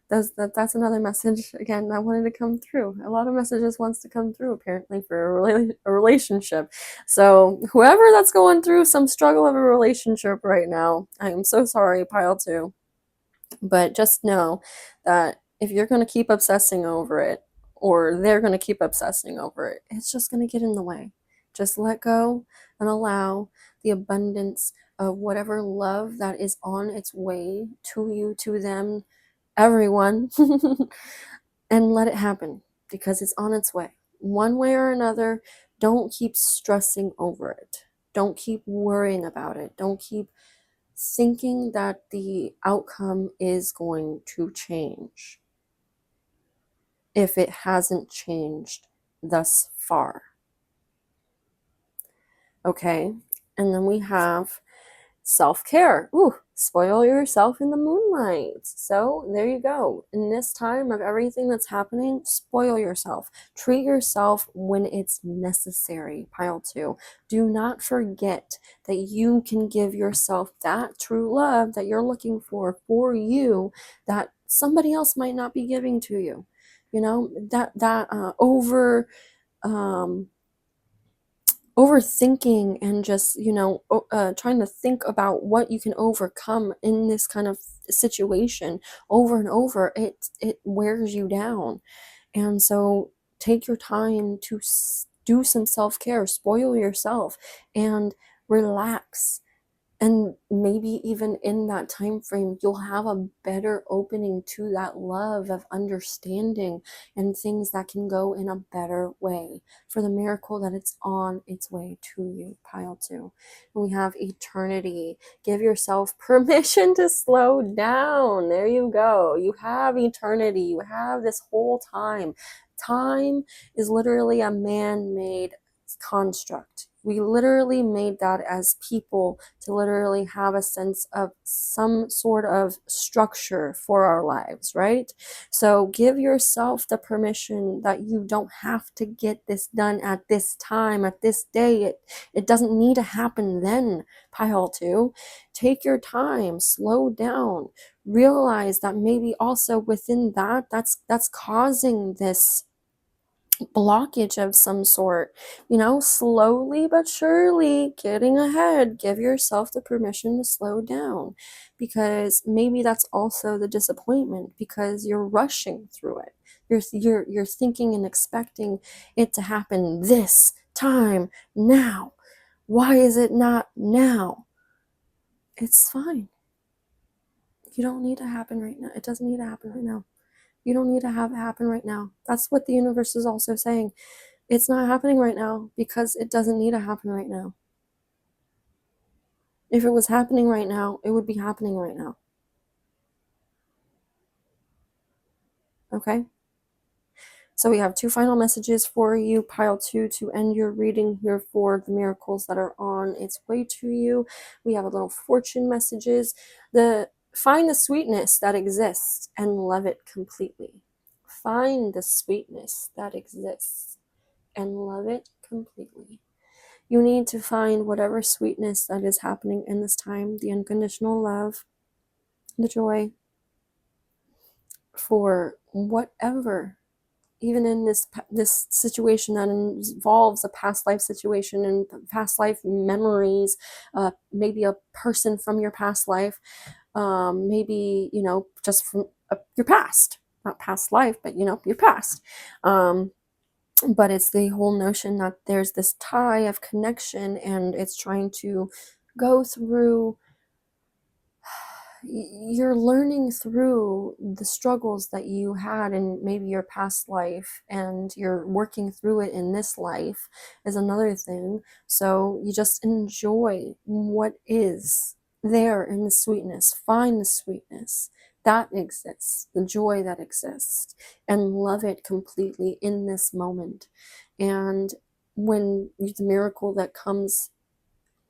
That's another message again that wanted to come through. A lot of messages wants to come through apparently for a relationship. So whoever that's going through some struggle of a relationship right now, I am so sorry, pile 2. But just know that if you're going to keep obsessing over it, or they're going to keep obsessing over it, it's just going to get in the way. Just let go and allow the abundance of whatever love that is on its way to you, to them, everyone, and let it happen because it's on its way. One way or another, don't keep stressing over it. Don't keep worrying about it. Don't keep thinking that the outcome is going to change if it hasn't changed thus far. Okay, and then we have self-care. Ooh, spoil yourself in the moonlight. So there you go. In this time of everything that's happening, spoil yourself. Treat yourself when it's necessary. Pile 2. Do not forget that you can give yourself that true love that you're looking for you, that somebody else might not be giving to you. Overthinking and just trying to think about what you can overcome in this kind of situation over and over, it wears you down. And so take your time to do some self-care, spoil yourself and relax. And maybe even in that time frame, you'll have a better opening to that love of understanding and things that can go in a better way for the miracle that it's on its way to you, pile 2. And we have eternity. Give yourself permission to slow down. There you go. You have eternity. You have this whole time. Time is literally a man-made construct. We literally made that as people to literally have a sense of some sort of structure for our lives, right? So give yourself the permission that you don't have to get this done at this time, at this day. It doesn't need to happen then, pile 2. Take your time, slow down, realize that maybe also within that's causing this blockage of some sort, slowly but surely getting ahead. Give yourself the permission to slow down, because maybe that's also the disappointment, because you're rushing through it. You're thinking and expecting it to happen this time now. Why is it not now? It's fine. You don't need to happen right now. It doesn't need to happen right now. You don't need to have it happen right now. That's what the universe is also saying. It's not happening right now because it doesn't need to happen right now. If it was happening right now, it would be happening right now. Okay? So we have 2 final messages for you, pile 2, to end your reading here for the miracles that are on its way to you. We have a little fortune messages. Find the sweetness that exists and love it completely. Find the sweetness that exists and love it completely. You need to find whatever sweetness that is happening in this time, the unconditional love, the joy, for whatever, even in this situation that involves a past life situation and past life memories, maybe a person from your past life, maybe, just from your past, not past life, but your past. But it's the whole notion that there's this tie of connection, and it's trying to go through. You're learning through the struggles that you had in maybe your past life, and you're working through it in this life is another thing. So you just enjoy what is there in the sweetness. Find the sweetness that exists, the joy that exists, and love it completely in this moment. And when the miracle that comes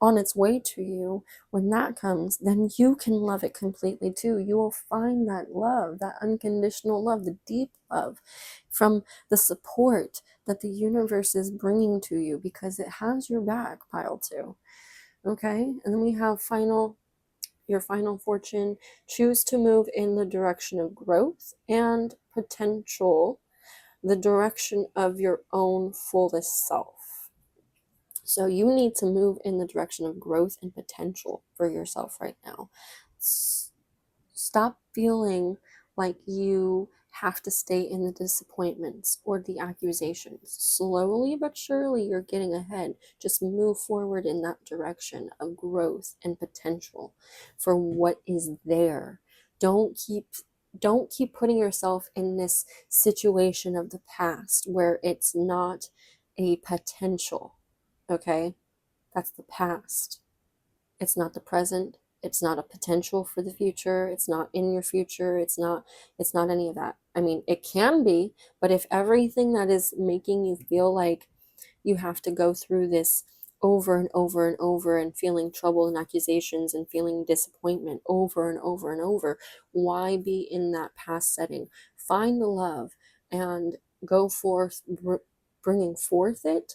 on its way to you, when that comes, then you can love it completely too. You will find that love, that unconditional love, the deep love from the support that the universe is bringing to you, because it has your back, pile 2. Okay? And then we have your final fortune. Choose to move in the direction of growth and potential, the direction of your own fullest self. So you need to move in the direction of growth and potential for yourself right now. Stop feeling like you have to stay in the disappointments or the accusations. Slowly but surely, you're getting ahead. Just move forward in that direction of growth and potential for what is there. Don't keep putting yourself in this situation of the past where it's not a potential. Okay? That's the past. It's not the present. It's not a potential for the future. It's not in your future. It's not any of that. I mean, it can be, but if everything that is making you feel like you have to go through this over and over and over, and feeling trouble and accusations and feeling disappointment over and over and over, why be in that past setting? Find the love and go forth, bringing forth it.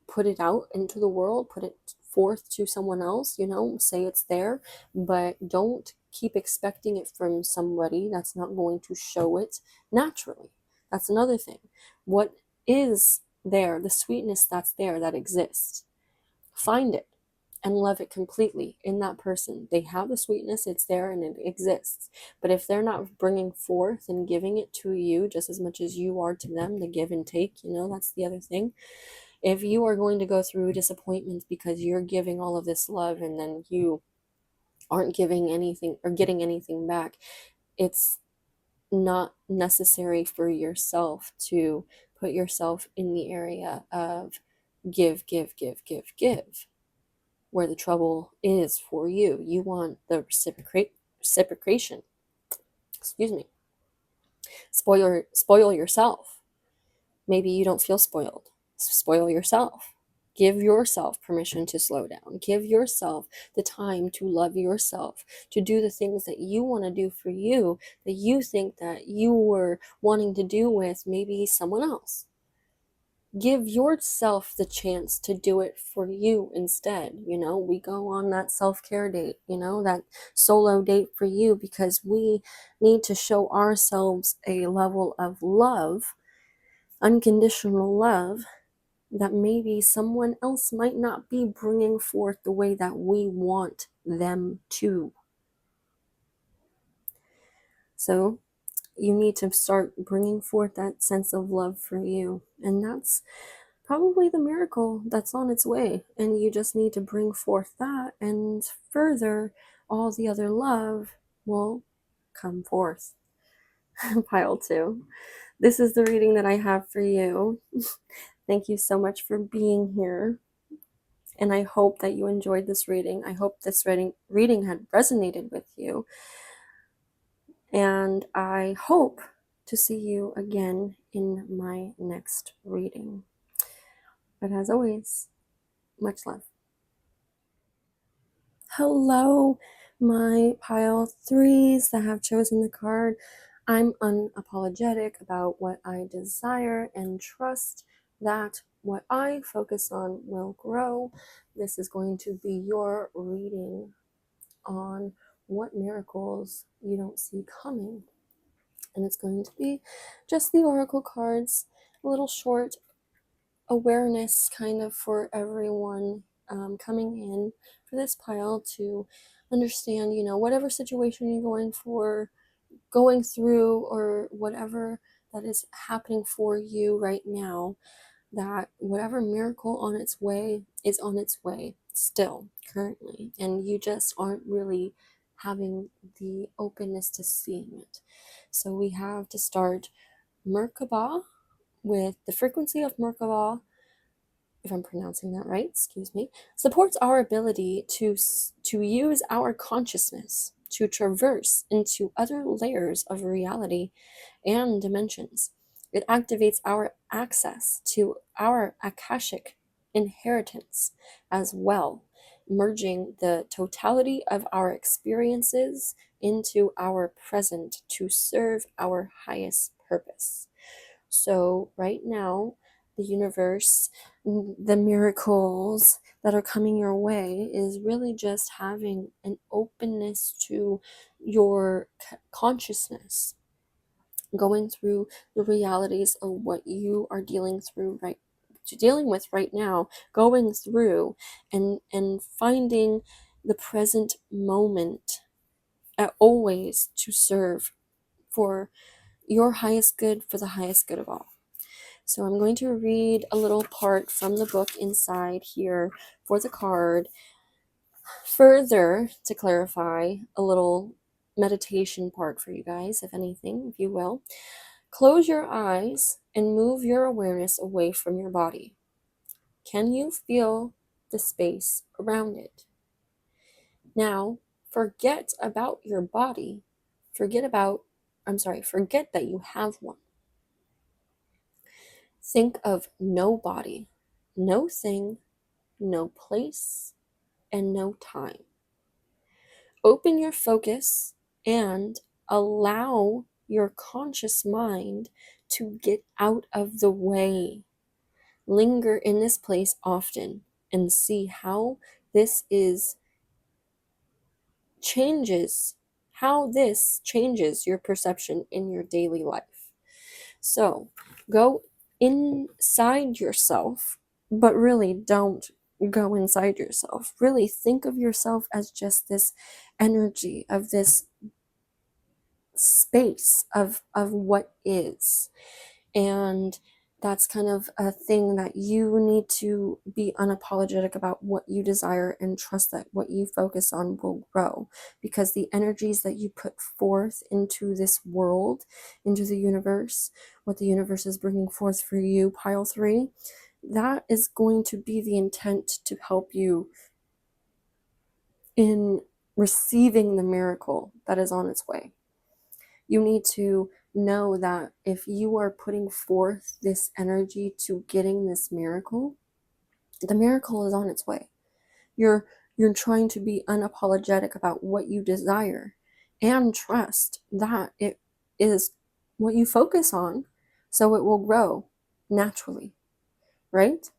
Put it out into the world, put it forth to someone else, say it's there, but don't keep expecting it from somebody that's not going to show it naturally. That's another thing. What is there, the sweetness that's there, that exists, find it and love it completely in that person. They have the sweetness, it's there and it exists. But if they're not bringing forth and giving it to you just as much as you are to them, the give and take, that's the other thing. If you are going to go through disappointments because you're giving all of this love and then you aren't giving anything or getting anything back, it's not necessary for yourself to put yourself in the area of give, where the trouble is for you. You want the reciprocation. Excuse me. Spoil yourself. Maybe you don't feel spoiled. Spoil yourself. Give yourself permission to slow down. Give yourself the time to love yourself, to do the things that you want to do for you, that you think that you were wanting to do with maybe someone else. Give yourself the chance to do it for you instead. We go on that self-care date, that solo date for you, because we need to show ourselves a level of love, unconditional love, that maybe someone else might not be bringing forth the way that we want them to. So you need to start bringing forth that sense of love for you. And that's probably the miracle that's on its way. And you just need to bring forth that, and further, all the other love will come forth. Pile 2. This is the reading that I have for you. Thank you so much for being here. And I hope that you enjoyed this reading. I hope this reading had resonated with you. And I hope to see you again in my next reading. But as always, much love. Hello, my pile threes that have chosen the card. I'm unapologetic about what I desire and trust that what I focus on will grow. This is going to be your reading on what miracles you don't see coming. And it's going to be just the oracle cards, a little short awareness kind of for everyone coming in for this pile to understand, whatever situation you're going through, or whatever that is happening for you right now, that whatever miracle on its way is on its way still currently, and you just aren't really having the openness to seeing it. So we have to start Merkaba with the frequency of Merkaba, if I'm pronouncing that right, excuse me, supports our ability to use our consciousness to traverse into other layers of reality and dimensions. It activates our access to our Akashic inheritance as well, merging the totality of our experiences into our present to serve our highest purpose. So, right now, the universe, the miracles that are coming your way is really just having an openness to your consciousness, going through the realities of what you are dealing with right now, going through and finding the present moment always to serve for your highest good, for the highest good of all. So I'm going to read a little part from the book inside here for the card. Further, to clarify, a little meditation part for you guys, if anything, if you will. Close your eyes and move your awareness away from your body. Can you feel the space around it? Now, forget about your body. Forget that you have one. Think of no body, no thing, no place, and no time. Open your focus and allow your conscious mind to get out of the way. Linger in this place often and see how this changes your perception in your daily life. So go inside yourself, but really don't go inside yourself. Really think of yourself as just this energy of this space of what is. And that's kind of a thing that you need to be unapologetic about what you desire and trust that what you focus on will grow, because the energies that you put forth into this world, into the universe, what the universe is bringing forth for you, pile 3, that is going to be the intent to help you in receiving the miracle that is on its way. You need to know that if you are putting forth this energy to getting this miracle, the miracle is on its way. You're trying to be unapologetic about what you desire and trust that it is what you focus on, so it will grow naturally, right?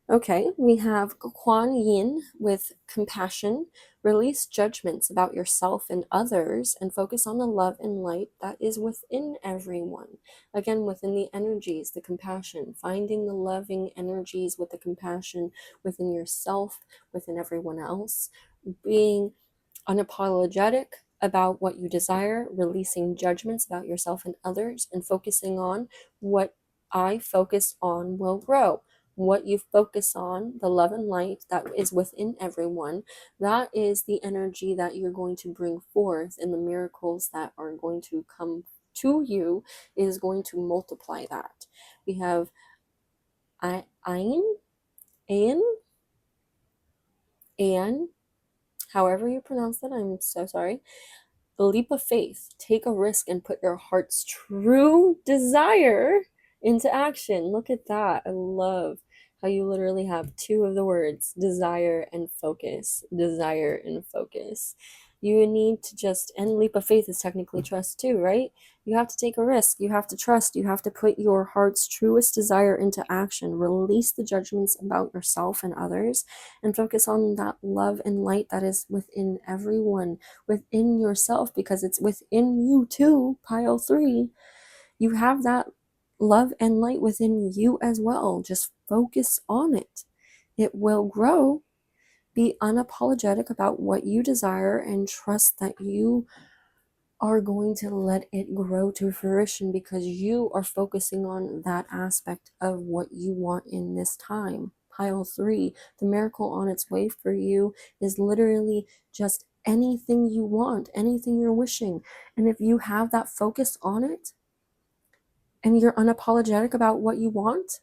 Okay, we have Kuan Yin with compassion. Release judgments about yourself and others and focus on the love and light that is within everyone. Again, within the energies, the compassion, finding the loving energies with the compassion within yourself, within everyone else, being unapologetic about what you desire, releasing judgments about yourself and others, and focusing on what I focus on will grow. What you focus on, the love and light that is within everyone, that is the energy that you're going to bring forth, and the miracles that are going to come to you is going to multiply that. We have Ein, An, however you pronounce that, I'm so sorry. The leap of faith. Take a risk and put your heart's true desire into action. Look at that. I love how you literally have two of the words, desire and focus. Desire and focus. You need to just, and leap of faith is technically trust too, right? You have to take a risk. You have to trust. You have to put your heart's truest desire into action. Release the judgments about yourself and others and focus on that love and light that is within everyone, within yourself, because it's within you too. Pile 3, you have that love and light within you as well. Just focus on it. It will grow. Be unapologetic about what you desire and trust that you are going to let it grow to fruition because you are focusing on that aspect of what you want in this time. Pile 3, the miracle on its way for you is literally just anything you want, anything you're wishing. And if you have that focus on it and you're unapologetic about what you want,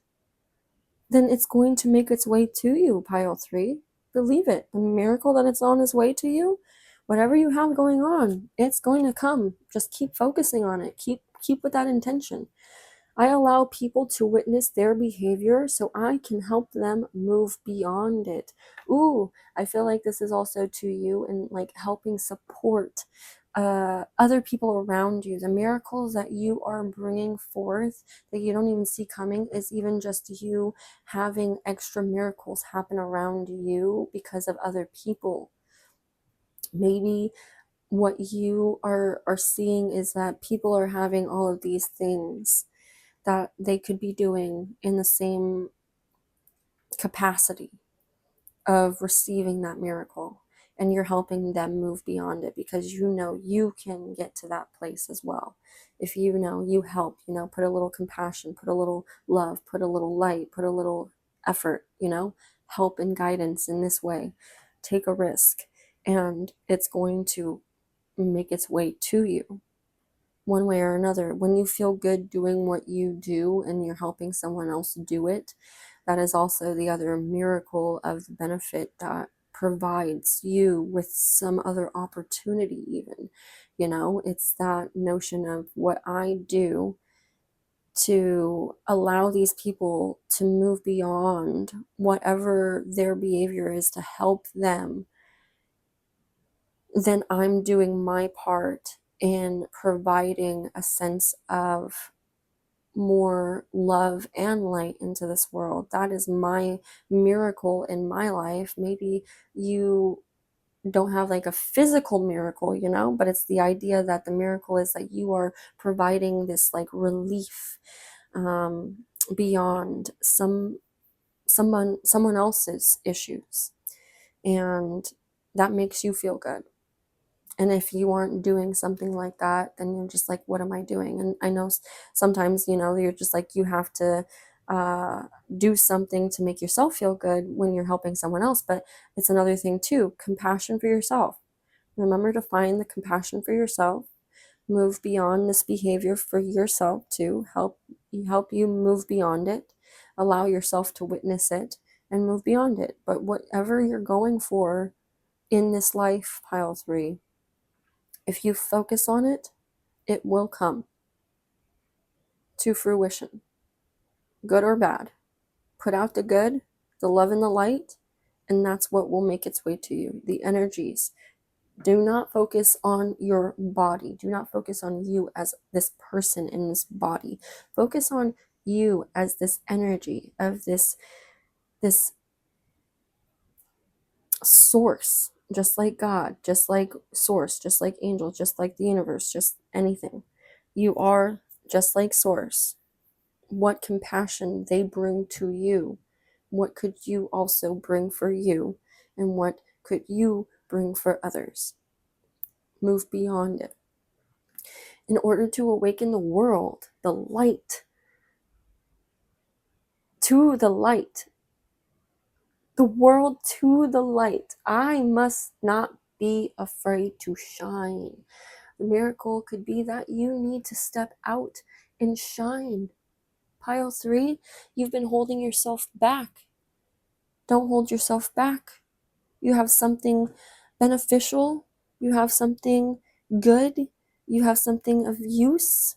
then it's going to make its way to you. Pile 3, believe it. The miracle that it's on its way to you, whatever you have going on, it's going to come. Just keep focusing on it. Keep with that intention. I allow people to witness their behavior so I can help them move beyond it. Ooh, I feel like this is also to you and like helping support other people around you. The miracles that you are bringing forth that you don't even see coming is even just you having extra miracles happen around you because of other people. Maybe what you are seeing is that people are having all of these things that they could be doing in the same capacity of receiving that miracle, and you're helping them move beyond it because you know you can get to that place as well. If you know you help, put a little compassion, put a little love, put a little light, put a little effort, help and guidance in this way, take a risk, and it's going to make its way to you one way or another. When you feel good doing what you do and you're helping someone else do it, that is also the other miracle of the benefit that provides you with some other opportunity even. It's that notion of what I do to allow these people to move beyond whatever their behavior is to help them, then I'm doing my part in providing a sense of more love and light into this world. That is my miracle in my life. Maybe you don't have like a physical miracle, but it's the idea that the miracle is that you are providing this like relief beyond someone else's issues, and that makes you feel good. And if you aren't doing something like that, then you're just like, what am I doing? And I know sometimes, you're just like, you have to do something to make yourself feel good when you're helping someone else. But it's another thing too, compassion for yourself. Remember to find the compassion for yourself, move beyond this behavior for yourself to help you move beyond it, allow yourself to witness it and move beyond it. But whatever you're going for in this life, pile 3, if you focus on it, it will come to fruition, good or bad. Put out the good, the love and the light, and that's what will make its way to you. The energies. Do not focus on your body. Do not focus on you as this person in this body. Focus on you as this energy of this source, just like God, just like source, just like angels, just like the universe, just anything. You are just like source. What compassion they bring to you, what could you also bring for you, and what could you bring for others? Move beyond it. In order to awaken the world, the light, to the light, the world to the light, I must not be afraid to shine. The miracle could be that you need to step out and shine. Pile 3, you've been holding yourself back. Don't hold yourself back. You have something beneficial. You have something good. You have something of use.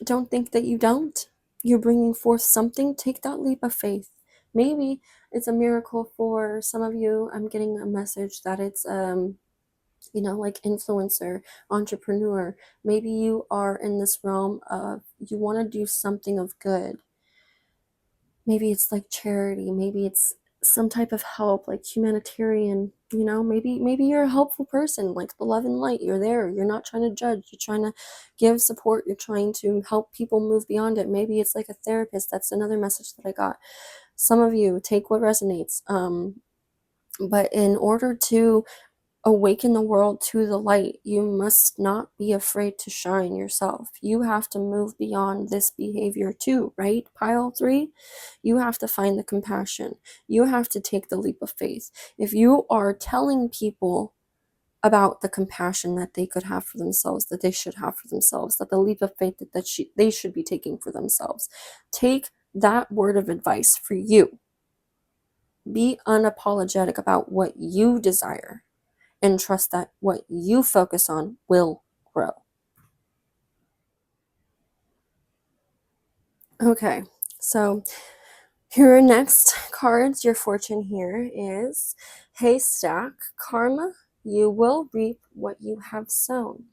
Don't think that you don't. You're bringing forth something. Take that leap of faith. Maybe it's a miracle for some of you. I'm getting a message that it's like influencer, entrepreneur. Maybe you are in this realm of you want to do something of good. Maybe it's like charity, maybe it's some type of help, like humanitarian, maybe you're a helpful person, like the love and light. You're there, you're not trying to judge, you're trying to give support, you're trying to help people move beyond it. Maybe it's like a therapist. That's another message that I got. Some of you take what resonates, but in order to awaken the world to the light, you must not be afraid to shine yourself. You have to move beyond this behavior too, right? Pile 3, you have to find the compassion. You have to take the leap of faith. If you are telling people about the compassion that they could have for themselves, that they should have for themselves, that the leap of faith they should be taking for themselves, take that word of advice for you. Be unapologetic about what you desire, and trust that what you focus on will grow. Okay, so your next cards, your fortune here is Haystack. Karma, you will reap what you have sown.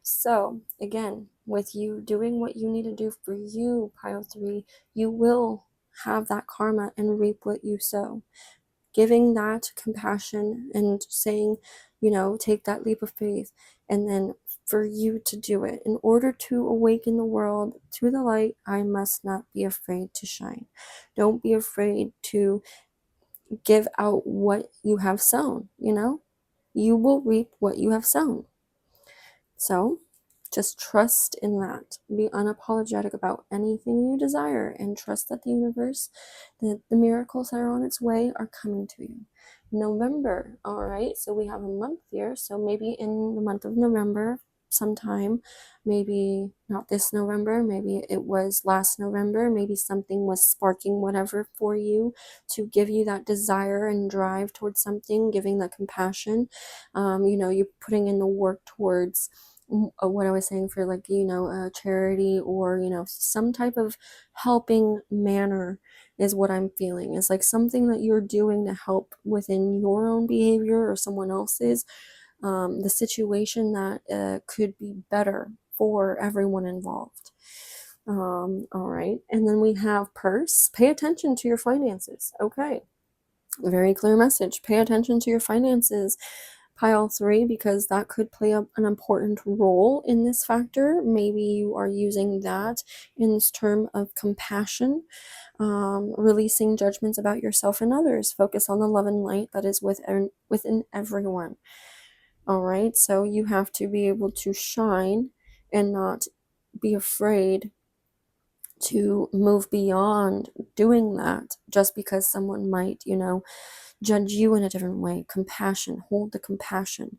So again, with you doing what you need to do for you, Pile 3, you will have that karma and reap what you sow. Giving that compassion and saying, take that leap of faith, and then for you to do it. In order to awaken the world to the light, I must not be afraid to shine. Don't be afraid to give out what you have sown, You will reap what you have sown. So just trust in that. Be unapologetic about anything you desire, and trust that the universe, that the miracles that are on its way are coming to you. November, all right, so we have a month here. So maybe in the month of November, sometime, maybe not this November, maybe it was last November, maybe something was sparking whatever for you to give you that desire and drive towards something, giving that compassion. You're putting in the work towards what I was saying for, like, a charity, or some type of helping manner is what I'm feeling. Is like something that you're doing to help within your own behavior or someone else's, the situation that could be better for everyone involved. All right, and then we have purse. Pay attention to your finances. Okay, very clear message. Pay attention to your finances, Pile 3, because that could play an important role in this factor. Maybe you are using that in this term of compassion, releasing judgments about yourself and others. Focus on the love and light that is within everyone. All right, so you have to be able to shine and not be afraid to move beyond doing that just because someone might, judge you in a different way. Compassion, hold the compassion,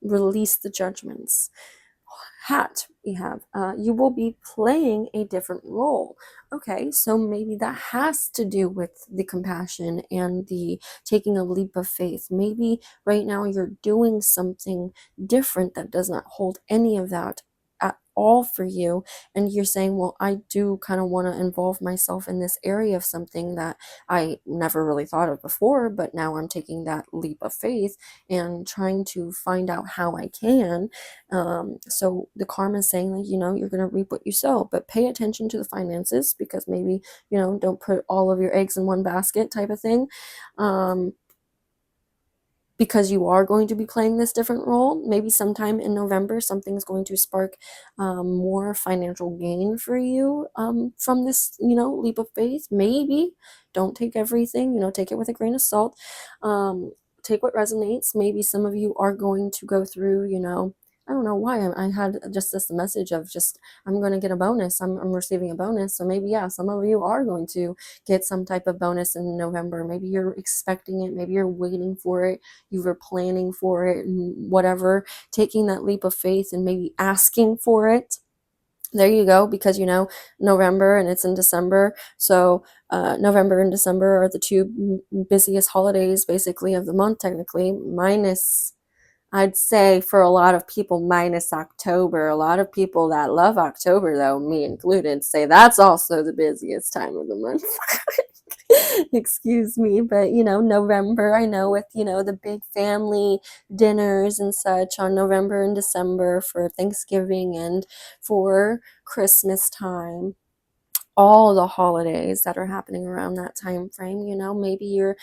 release the judgments. Hat we have, you will be playing a different role. Okay, so maybe that has to do with the compassion and the taking a leap of faith. Maybe right now you're doing something different that does not hold any of that at all for you, and you're saying, well, I do kind of want to involve myself in this area of something that I never really thought of before, but now I'm taking that leap of faith and trying to find out how I can. So the karma is saying, like, you're going to reap what you sow, but pay attention to the finances, because maybe, don't put all of your eggs in one basket type of thing. Because you are going to be playing this different role. Maybe sometime in November, something's going to spark more financial gain for you from this, leap of faith. Maybe. Don't take everything, take it with a grain of salt. Take what resonates. Maybe some of you are going to go through, I don't know why I had just this message of just, I'm going to get a bonus. I'm receiving a bonus. So maybe, yeah, some of you are going to get some type of bonus in November. Maybe you're expecting it. Maybe you're waiting for it. You were planning for it and whatever, taking that leap of faith and maybe asking for it. There you go, because November and it's in December. So November and December are the two busiest holidays basically of the month, technically, minus, I'd say for a lot of people, minus October. A lot of people that love October, though, me included, say that's also the busiest time of the month. Excuse me, but November, I know, with the big family dinners and such on November and December for Thanksgiving and for Christmas time, all the holidays that are happening around that time frame. Maybe you're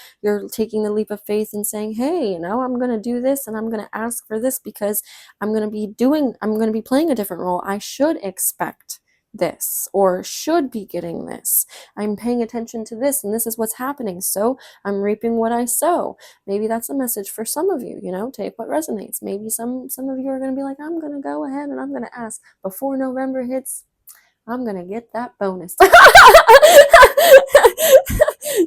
taking the leap of faith and saying, hey, I'm going to do this and I'm going to ask for this because I'm going to be playing a different role. I should expect this, or should be getting this. I'm paying attention to this, and this is what's happening, so I'm reaping what I sow. Maybe that's a message for some of you. Take what resonates. Maybe some of you are going to be like, I'm going to go ahead and I'm going to ask before November hits, I'm going to get that bonus.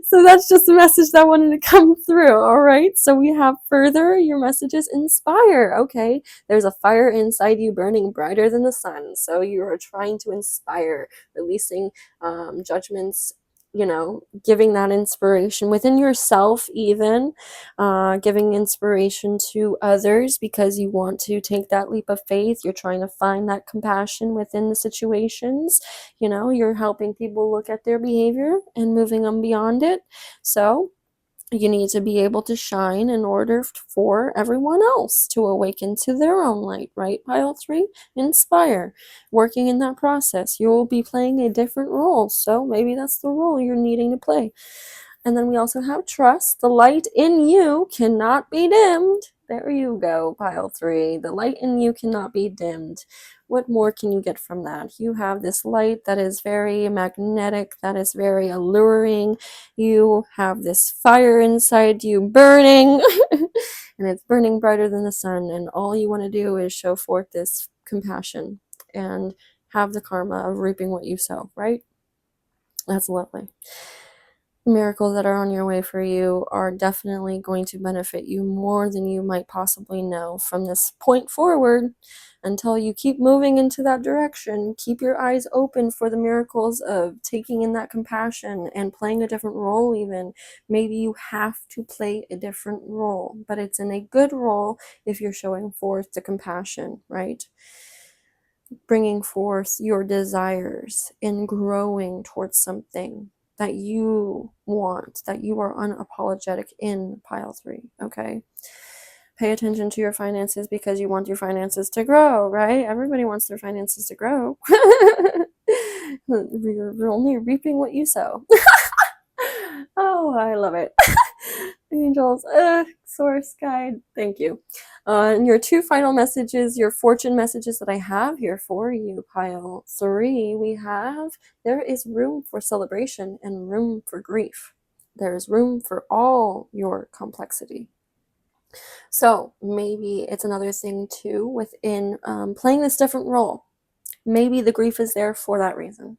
So that's just a message that wanted to come through. All right. So we have further, your messages inspire. Okay. There's a fire inside you burning brighter than the sun. So you are trying to inspire, releasing judgments, giving that inspiration within yourself, even giving inspiration to others because you want to take that leap of faith. You're trying to find that compassion within the situations. You're helping people look at their behavior and moving them beyond it. So you need to be able to shine in order for everyone else to awaken to their own light, right? Pile 3, inspire. Working in that process, you will be playing a different role. So maybe that's the role you're needing to play. And then we also have trust. The light in you cannot be dimmed. There you go, pile 3. The light in you cannot be dimmed. What more can you get from that? You have this light that is very magnetic, that is very alluring. You have this fire inside you burning, and it's burning brighter than the sun. And all you want to do is show forth this compassion and have the karma of reaping what you sow, right? That's lovely. Miracles that are on your way for you are definitely going to benefit you more than you might possibly know from this point forward. Until you keep moving into that direction, keep your eyes open for the miracles of taking in that compassion and playing a different role. Even maybe you have to play a different role, but it's in a good role if you're showing forth the compassion, right? Bringing forth your desires and growing towards something that you want, that you are unapologetic in, pile 3, okay? Pay attention to your finances because you want your finances to grow, right? Everybody wants their finances to grow. You're only reaping what you sow. Oh, I love it. Angels, source guide, thank you. And your 2 final messages, your fortune messages that I have here for you, pile 3, we have, there is room for celebration and room for grief. There is room for all your complexity. So maybe it's another thing too within playing this different role. Maybe the grief is there for that reason.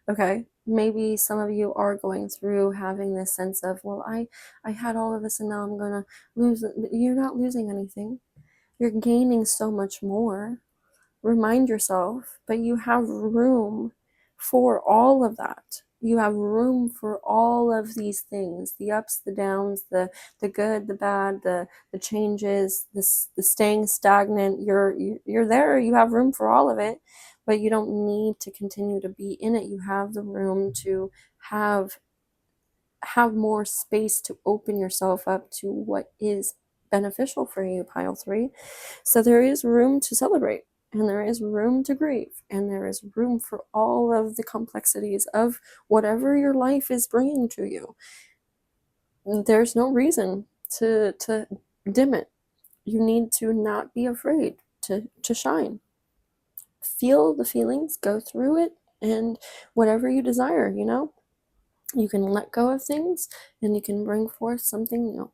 Okay, maybe some of you are going through having this sense of, well, I had all of this and now I'm gonna lose it. You're not losing anything. You're gaining so much more. Remind yourself, but you have room for all of that. You have room for all of these things, the ups, the downs, the good, the bad, the changes, the staying stagnant. You're there. You have room for all of it, but you don't need to continue to be in it. You have the room to have more space to open yourself up to what is beneficial for you, pile 3. So there is room to celebrate, and there is room to grieve, and there is room for all of the complexities of whatever your life is bringing to you. There's no reason to dim it. You need to not be afraid to shine. Feel the feelings, go through it, and whatever you desire, you can let go of things and you can bring forth something new.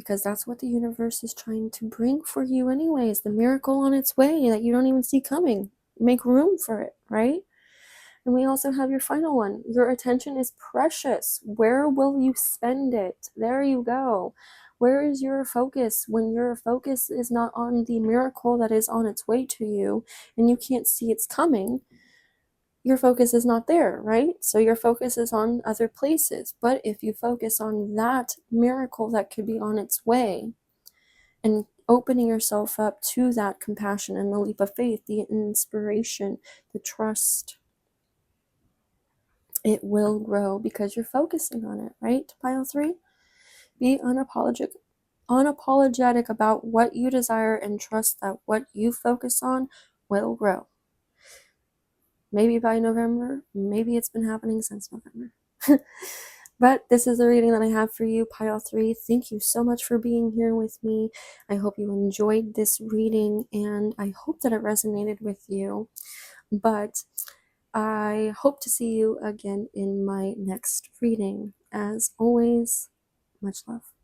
because that's what the universe is trying to bring for you anyways. The miracle on its way that you don't even see coming. Make room for it, right? And we also have your final one. Your attention is precious. Where will you spend it? There you go. Where is your focus when your focus is not on the miracle that is on its way to you and you can't see it's coming? Your focus is not there, right? So your focus is on other places. But if you focus on that miracle that could be on its way and opening yourself up to that compassion and the leap of faith, the inspiration, the trust, it will grow because you're focusing on it, right? Pile 3, be unapologetic about what you desire and trust that what you focus on will grow. Maybe by November, maybe it's been happening since November. But this is the reading that I have for you, Pile 3. Thank you so much for being here with me. I hope you enjoyed this reading and I hope that it resonated with you. But I hope to see you again in my next reading. As always, much love.